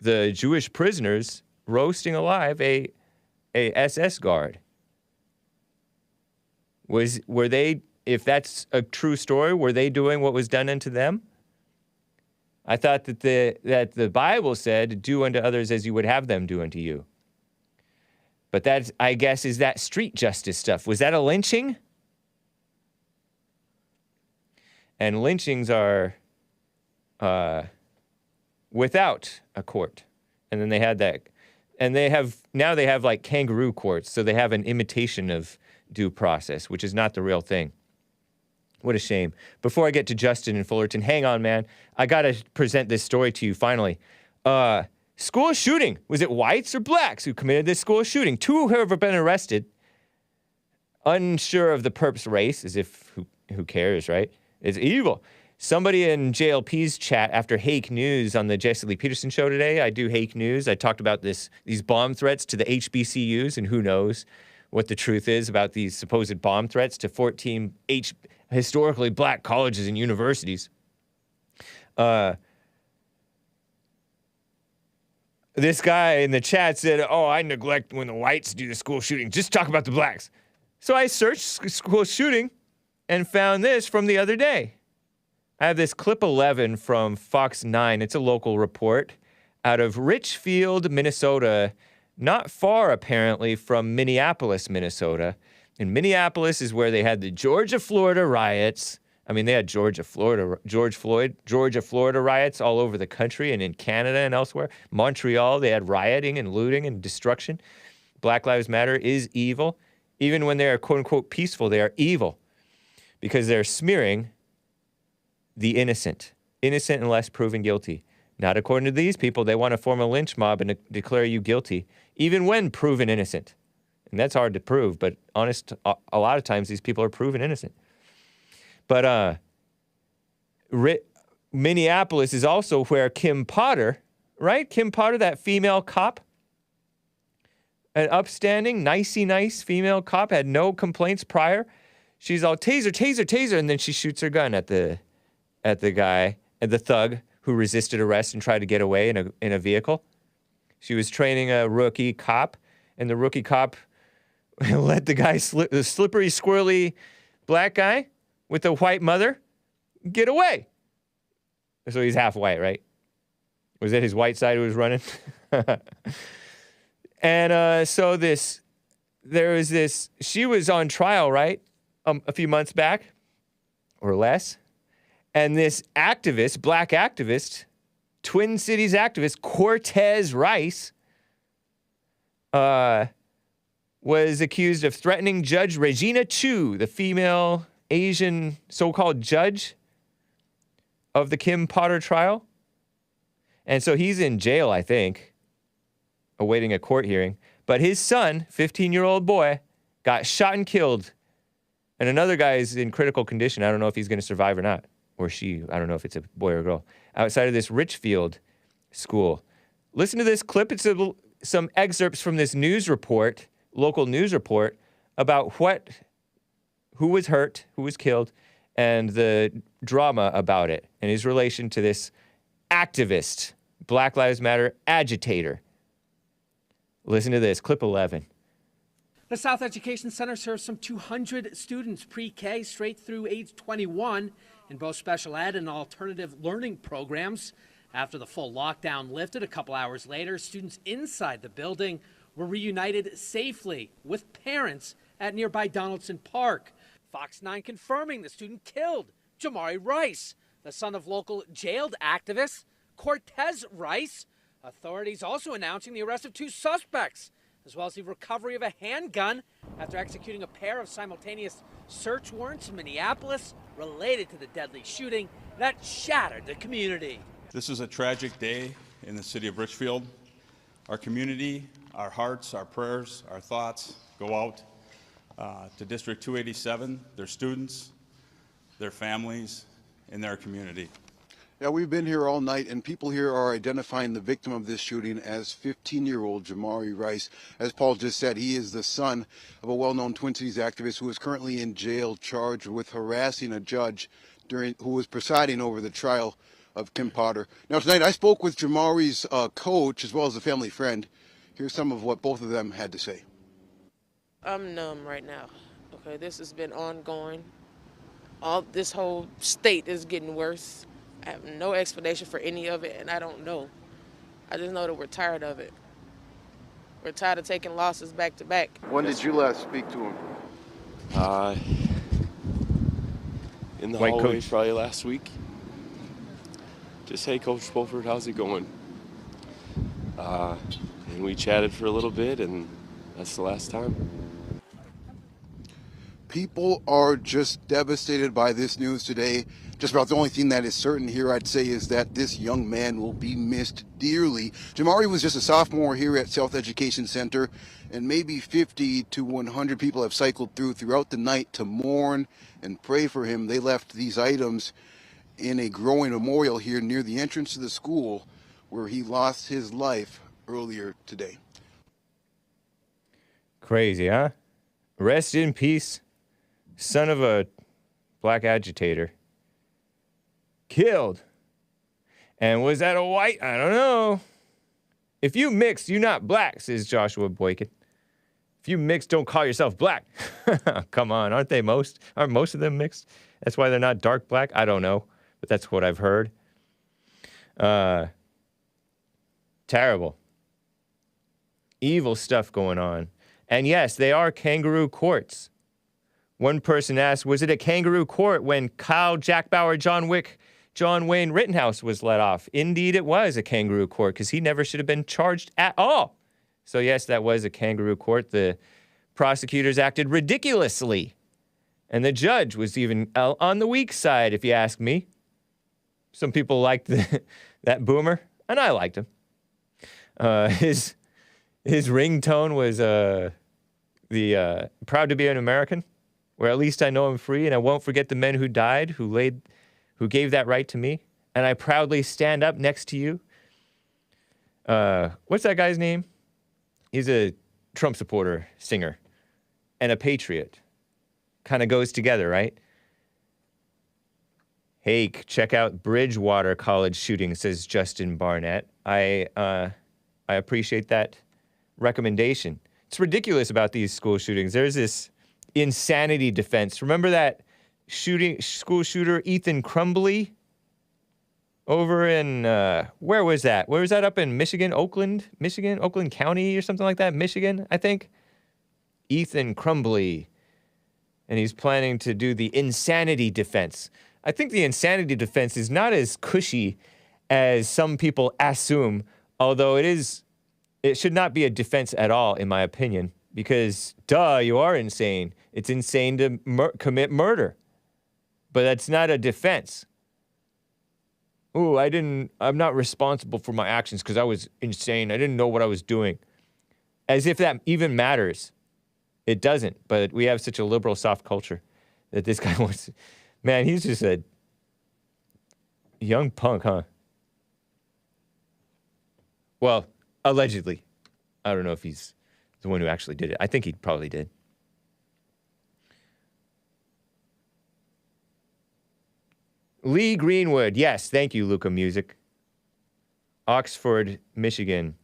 A: Jewish prisoners roasting alive a SS guard. Were they, if that's a true story, were they doing what was done unto them? I thought that the Bible said, do unto others as you would have them do unto you. But that, I guess, is that street justice stuff. Was that a lynching? And lynchings are without a court. And then they had that. And now they have like kangaroo courts, so they have an imitation of due process, which is not the real thing. What a shame. Before I get to Justin in Fullerton, hang on, man. I got to present this story to you finally. School shooting. Was it whites or blacks who committed this school shooting? 2 have been arrested. Unsure of the perp's race, as if who cares, right? It's evil. Somebody in JLP's chat after Hake News on the Jesse Lee Peterson show today. I do Hake News. I talked about these bomb threats to the HBCUs, and who knows what the truth is about these supposed bomb threats to 14 historically black colleges and universities. This guy in the chat said, oh, I neglect when the whites do the school shooting. Just talk about the blacks. So I searched school shooting and found this from the other day. I have this clip 11 from Fox 9. It's a local report out of Richfield, Minnesota, not far, apparently, from Minneapolis, Minnesota. And Minneapolis is where they had the Georgia-Florida riots. I mean, they had Georgia, Florida riots all over the country and in Canada and elsewhere. Montreal, they had rioting and looting and destruction. Black Lives Matter is evil. Even when they are, quote-unquote, peaceful, they are evil because they're smearing the innocent unless proven guilty. Not according to these people. They want to form a lynch mob and declare you guilty, even when proven innocent. And that's hard to prove, but a lot of times these people are proven innocent. But Minneapolis is also where Kim Potter, right? Kim Potter, that female cop, an upstanding, nice female cop, had no complaints prior. She's all taser, and then she shoots her gun at the guy, at the thug who resisted arrest and tried to get away in a vehicle. She was training a rookie cop, and the rookie cop let the guy, the slippery, squirrely black guy with the white mother, get away. So he's half white, right? Was that his white side who was running? And so she was on trial, right? A few months back or less. And this activist, black activist, Twin Cities activist, Cortez Rice, was accused of threatening Judge Regina Chu, the female Asian so-called judge of the Kim Potter trial. And so he's in jail, I think, awaiting a court hearing. But his son, 15-year-old boy, got shot and killed. And another guy is in critical condition. I don't know if he's going to survive or not. Or she, I don't know if it's a boy or a girl, outside of this Richfield school. Listen to this clip. It's some excerpts from this news report, local news report, about who was hurt, who was killed, and the drama about it. and his relation to this activist, Black Lives Matter agitator. Listen to this, clip 11.
M: The South Education Center serves some 200 students pre-K straight through age 21 in both special ed and alternative learning programs. After the full lockdown lifted a couple hours later, students inside the building were reunited safely with parents at nearby Donaldson Park. Fox 9 confirming the student killed, Jamari Rice, the son of local jailed activist Cortez Rice. Authorities also announcing the arrest of 2 suspects, as well as the recovery of a handgun after executing a pair of simultaneous search warrants in Minneapolis related to the deadly shooting that shattered the community.
N: This is a tragic day in the city of Richfield. Our community, our hearts, our prayers, our thoughts go out to District 287, their students, their families, and their community.
O: Yeah, we've been here all night, and people here are identifying the victim of this shooting as 15-year-old Jamari Rice. As Paul just said, he is the son of a well-known Twin Cities activist who is currently in jail charged with harassing a judge who was presiding over the trial of Kim Potter. Now, tonight I spoke with Jamari's coach as well as a family friend. Here's some of what both of them had to say.
P: I'm numb right now. Okay, this has been ongoing. This whole state is getting worse. I have no explanation for any of it, and I don't know. I just know that we're tired of it. We're tired of taking losses back to back.
O: When did you last speak to him?
Q: In the
A: White
Q: hallway
A: coach.
Q: probably last week. Just, hey, Coach Beaufort, how's it going? And we chatted for a little bit, and that's the last time.
O: People are just devastated by this news today. Just about the only thing that is certain here, I'd say, is that this young man will be missed dearly. Jamari was just a sophomore here at South Education Center, and maybe 50 to 100 people have cycled throughout the night to mourn and pray for him. They left these items in a growing memorial here near the entrance to the school where he lost his life earlier today.
A: Crazy, huh? Rest in peace, son of a black agitator. Killed. And was that a white? I don't know. If you mix, you're not black, says Joshua Boykin. If you mix, don't call yourself black. Come on, aren't most of them mixed? That's why they're not dark black? I don't know, but that's what I've heard. Terrible. Evil stuff going on. And yes, they are kangaroo courts. One person asked, was it a kangaroo court when Kyle, Jack Bauer, John Wayne Rittenhouse was let off? Indeed, it was a kangaroo court because he never should have been charged at all. So yes, that was a kangaroo court. The prosecutors acted ridiculously. And the judge was even on the weak side, if you ask me. Some people liked that boomer, and I liked him. His ringtone was the Proud to be an American, where at least I know I'm free, and I won't forget the men who died, who gave that right to me, and I proudly stand up next to you. What's that guy's name? He's a Trump supporter, singer, and a patriot. Kind of goes together, right? Hake, check out Bridgewater College shooting, says Justin Barnett. I appreciate that recommendation. It's ridiculous about these school shootings. There's this insanity defense. Remember that school shooter Ethan Crumbly over in, where was that? Where was that? Up in Michigan, Oakland County or something like that? Michigan, I think. Ethan Crumbly. And he's planning to do the insanity defense. I think the insanity defense is not as cushy as some people assume, although it should not be a defense at all, in my opinion, because, duh, you are insane. It's insane to commit murder. But that's not a defense. Ooh, I'm not responsible for my actions because I was insane. I didn't know what I was doing. As if that even matters. It doesn't, but we have such a liberal, soft culture that this guy wants. Man, he's just a young punk, huh? Well, allegedly. I don't know if he's the one who actually did it. I think he probably did. Lee Greenwood. Yes, thank you, Luka Music. Oxford, Michigan.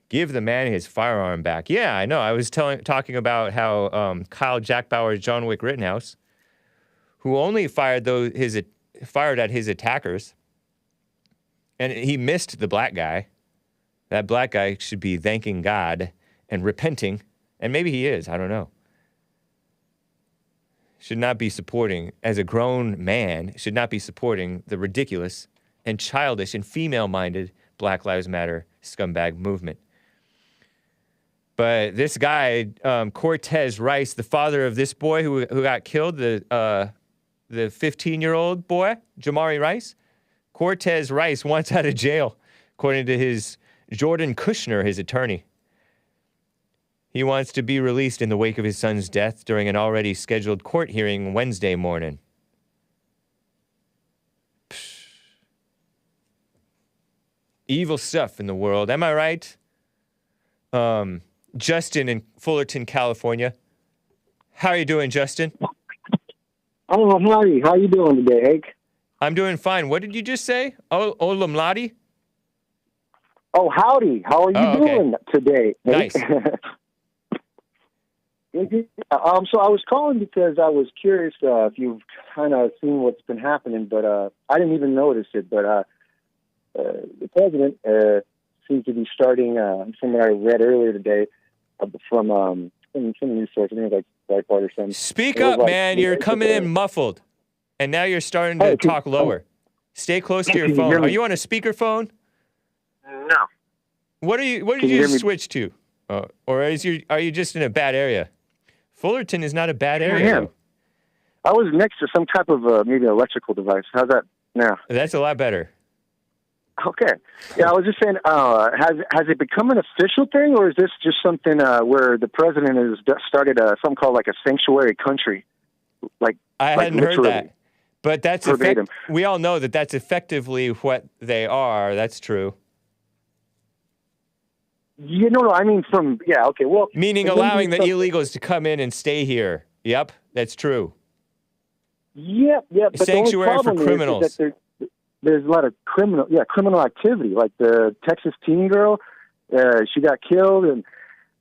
A: Give the man his firearm back. Yeah, I know. I was talking about how Kyle Jack Bauer's John Wick Rittenhouse, who only fired at his attackers, and he missed the black guy. That black guy should be thanking God and repenting, and maybe he is. I don't know. Should not be supporting, as a grown man, should not be supporting the ridiculous and childish and female-minded Black Lives Matter scumbag movement. But this guy, Cortez Rice, the father of this boy who got killed, the 15-year-old boy, Jamari Rice, Cortez Rice wants out of jail, according to his Jordan Kushner, his attorney. He wants to be released in the wake of his son's death during an already scheduled court hearing Wednesday morning. Psh. Evil stuff in the world, am I right? Justin in Fullerton, California. How are you doing, Justin?
R: Oh, howdy. How you doing today, Hake?
A: I'm doing fine. What did you just say? Olam Ladi?
R: Oh, howdy. How are you doing today, Hake?
A: Nice.
R: So I was calling because I was curious if you've kind of seen what's been happening, but I didn't even notice it. But the president seems to be starting, from what I read earlier today, from some news source, I think it was like Breitbart or something.
A: Speak up, man. You're coming in muffled, and now you're starting to talk lower. Stay close to your phone. Are you on a speakerphone?
R: No.
A: What did you switch to? Or are you just in a bad area? Fullerton is not a bad area.
R: I was next to some type of maybe electrical device. How's that now?
A: That's a lot better.
R: Okay. Yeah, I was just saying, has it become an official thing, or is this just something where the president has started something called like a sanctuary country?
A: I hadn't heard that. But that's
R: verbatim.
A: We all know that that's effectively what they are. That's true.
R: You know, I mean, well...
A: Meaning allowing the illegals to come in and stay here. Yep, that's true.
R: Yep. But
A: sanctuary for criminals.
R: Is that there's a lot of criminal activity. Like the Texas teen girl, she got killed, and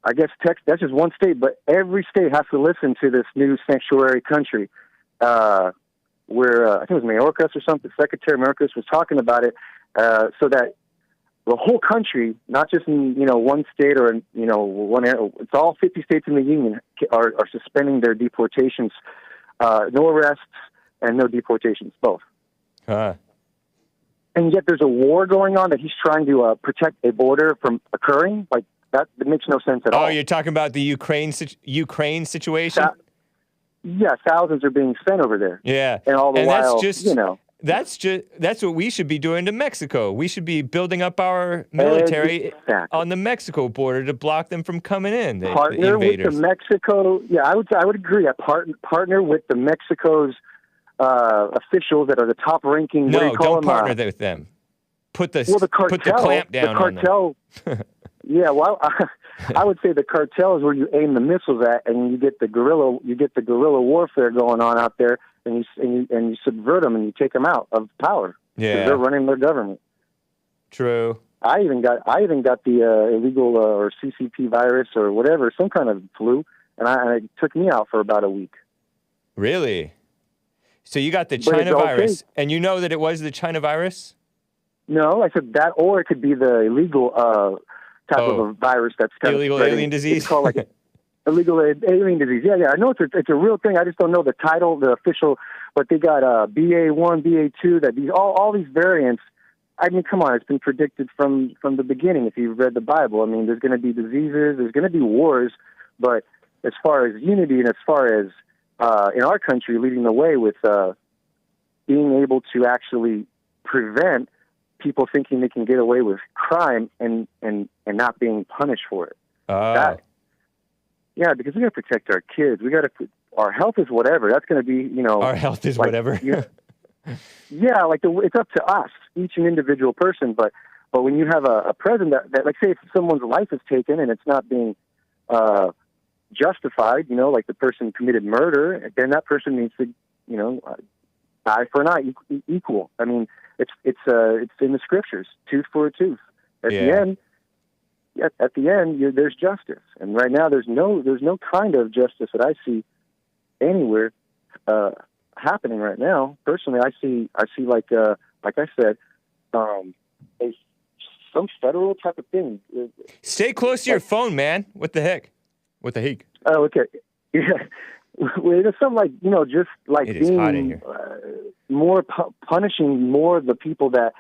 R: I guess that's just one state, but every state has to listen to this new sanctuary country, where I think it was Mayorkas or something, Secretary Mayorkas was talking about it, so that the whole country, not just in one state or one area, it's all 50 states in the union are suspending their deportations, no arrests and no deportations, both. And yet there's a war going on that he's trying to protect a border from occurring. Like that makes no sense at all.
A: Oh, you're talking about the Ukraine situation?
R: Yeah, thousands are being sent over there.
A: Yeah,
R: and all the while,
A: that's what we should be doing to Mexico. We should be building up our military on the Mexico border to block them from coming in. The invaders.
R: With the Mexico. Yeah, I would agree. Partner with the Mexico's officials that are the top-ranking.
A: No, don't partner with them. Put the
R: cartel,
A: put the clamp down
R: on them. Yeah, well, I would say the cartel is where you aim the missiles at, and you get the guerrilla warfare going on out there, and you subvert them and you take them out of power.
A: Yeah,
R: they're running their government.
A: True.
R: I even got the illegal or CCP virus or whatever, some kind of flu, and it took me out for about a week.
A: Really? So you got the China virus, and you know that it was the China virus?
R: No, I said that, or it could be the illegal type of a virus that's kind
A: illegal
R: of
A: alien disease.
R: It's called like illegal alien disease. Yeah. I know it's a real thing. I just don't know the title, the official. But they got BA1, BA2. That these all these variants. I mean, come on, it's been predicted from the beginning. If you've read the Bible, I mean, there's going to be diseases, there's going to be wars. But as far as unity and as far as in our country leading the way with being able to actually prevent people thinking they can get away with crime and not being punished for it. Because we got to protect our kids. We got to. Our health is whatever. That's going to be,
A: Our health is whatever.
R: Yeah, like it's up to us, each an individual person. But when you have a president that, like, say, if someone's life is taken and it's not being justified, like the person committed murder, then that person needs to, eye for an eye, equal. I mean, it's in the scriptures, tooth for a tooth. At the end, there's justice, and right now there's no kind of justice that I see anywhere happening right now. Personally, I see like I said, some federal type of thing.
A: Stay close to your phone, man. What the heck? What the heck?
R: Oh, okay. Yeah. Well, it's something like, just like
A: it is hot in
R: being
A: here.
R: more punishing more the people that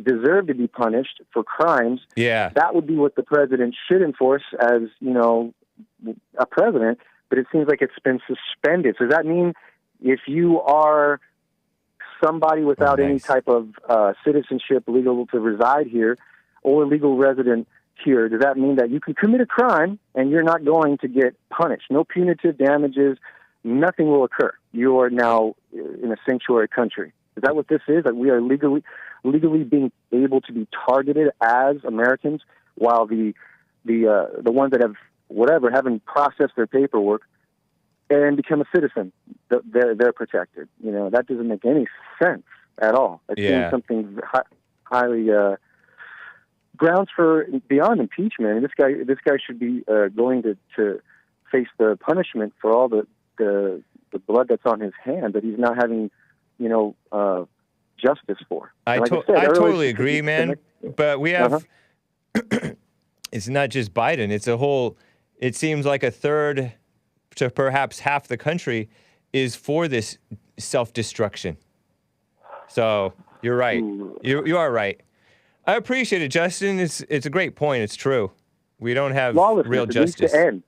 R: deserve to be punished for crimes.
A: Yeah.
R: That would be what the president should enforce as, a president, but it seems like it's been suspended. So does that mean if you are somebody without any type of citizenship legal to reside here or legal resident here, does that mean that you can commit a crime and you're not going to get punished? No punitive damages, nothing will occur. You are now in a sanctuary country. Is that what this is? That we are legally being able to be targeted as Americans, while the ones that haven't processed their paperwork and become a citizen, they're protected. That doesn't make any sense at all. It seems something highly grounds for beyond impeachment. And this guy should be going to face the punishment for all the blood that's on his hand that he's not having, justice for.
A: I totally agree, man. But we have, it's not just Biden. It's a whole. It seems like a third to perhaps half the country is for this self-destruction. So you're right. You are right. I appreciate it, Justin. It's a great point. It's true. We don't have real justice.
R: It needs to end.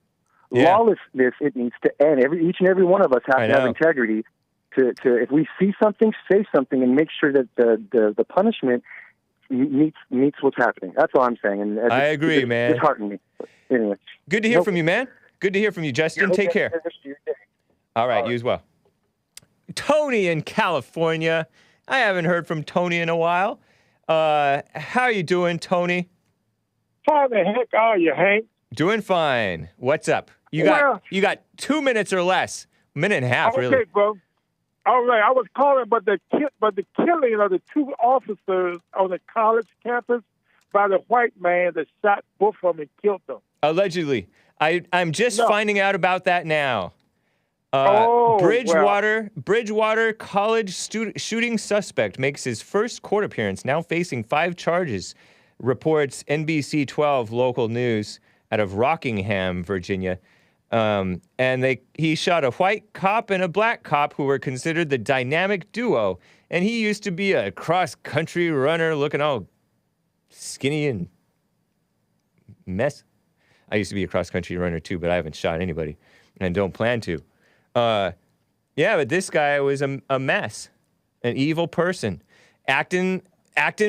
A: Yeah.
R: Lawlessness, it needs to end. Each and every one of us have to have integrity. To if we see something, say something, and make sure that the punishment meets what's happening. That's all I'm saying. And
A: I agree, man.
R: It's disheartening me. But anyway,
A: good to hear from you, man. Good to hear from you, Justin. Take care. All right, you as well. Tony in California. I haven't heard from Tony in a while. How you doing, Tony?
S: How the heck are you, Hank?
A: Doing fine. What's up? You got 2 minutes or less. Minute and a half, really.
S: Okay, bro. All right. I was calling, but the killing of the two officers on the college campus by the white man that shot both of them and killed them.
A: Allegedly. I'm just finding out about that now. Bridgewater College shooting suspect makes his first court appearance, now facing 5 charges, reports NBC 12 local news out of Rockingham, Virginia. And he shot a white cop and a black cop who were considered the dynamic duo. And he used to be a cross-country runner looking all skinny and mess. I used to be a cross-country runner too, but I haven't shot anybody and don't plan to. Yeah, but this guy was a mess, an evil person, acting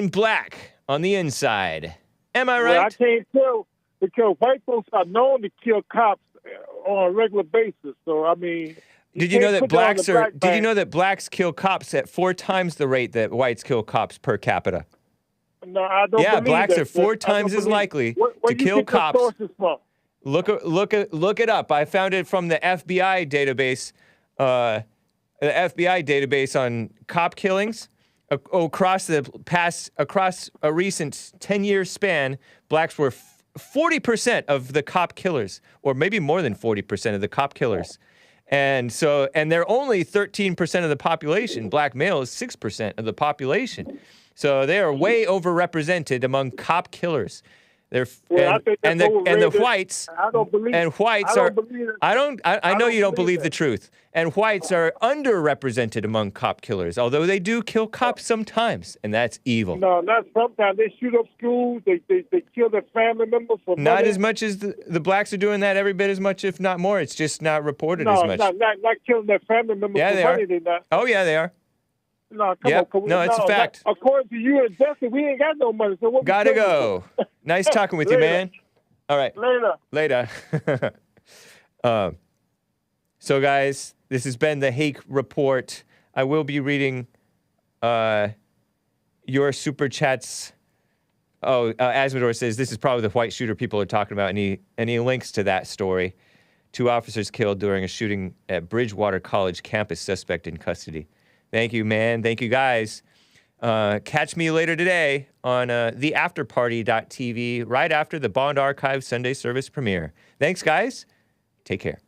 A: black on the inside. Am I right?
S: Well, I can't tell because white folks are known to kill cops on a regular basis. So I mean,
A: did you know that blacks kill cops at 4 times the rate that whites kill cops per capita?
S: No, I don't.
A: Yeah,
S: believe
A: blacks
S: that.
A: are 4 times as likely to kill cops. Look it up. I found it from the FBI database. The FBI database on cop killings across a recent 10-year span. Blacks were 40% of the cop killers, or maybe more than 40% of the cop killers. And they're only 13% of the population. Black male is 6% of the population. So they are way overrepresented among cop killers. They're and the whites
S: I don't believe.
A: And whites are. I know you don't believe the truth. And whites are underrepresented among cop killers, although they do kill cops sometimes, and that's evil.
S: No, not sometimes. They shoot up schools. They kill their family members.
A: Not as much as the blacks are doing that. Every bit as much, if not more. It's just not reported as much.
S: Not killing their family members.
A: Yeah, they
S: money,
A: are.
S: They're not.
A: Oh yeah, they are.
S: No, come on.
A: No, it's a fact.
S: According to you and Justin, we ain't got no money. So what?
A: Gotta go. Nice talking with you, man. All right.
S: Later.
A: So, guys, this has been the Hake Report. I will be reading your super chats. Asmodor says this is probably the white shooter people are talking about, and he links to that story. 2 officers killed during a shooting at Bridgewater College campus. Suspect in custody. Thank you, man. Thank you, guys. Catch me later today on theafterparty.tv right after the Bond Archive Sunday service premiere. Thanks, guys. Take care.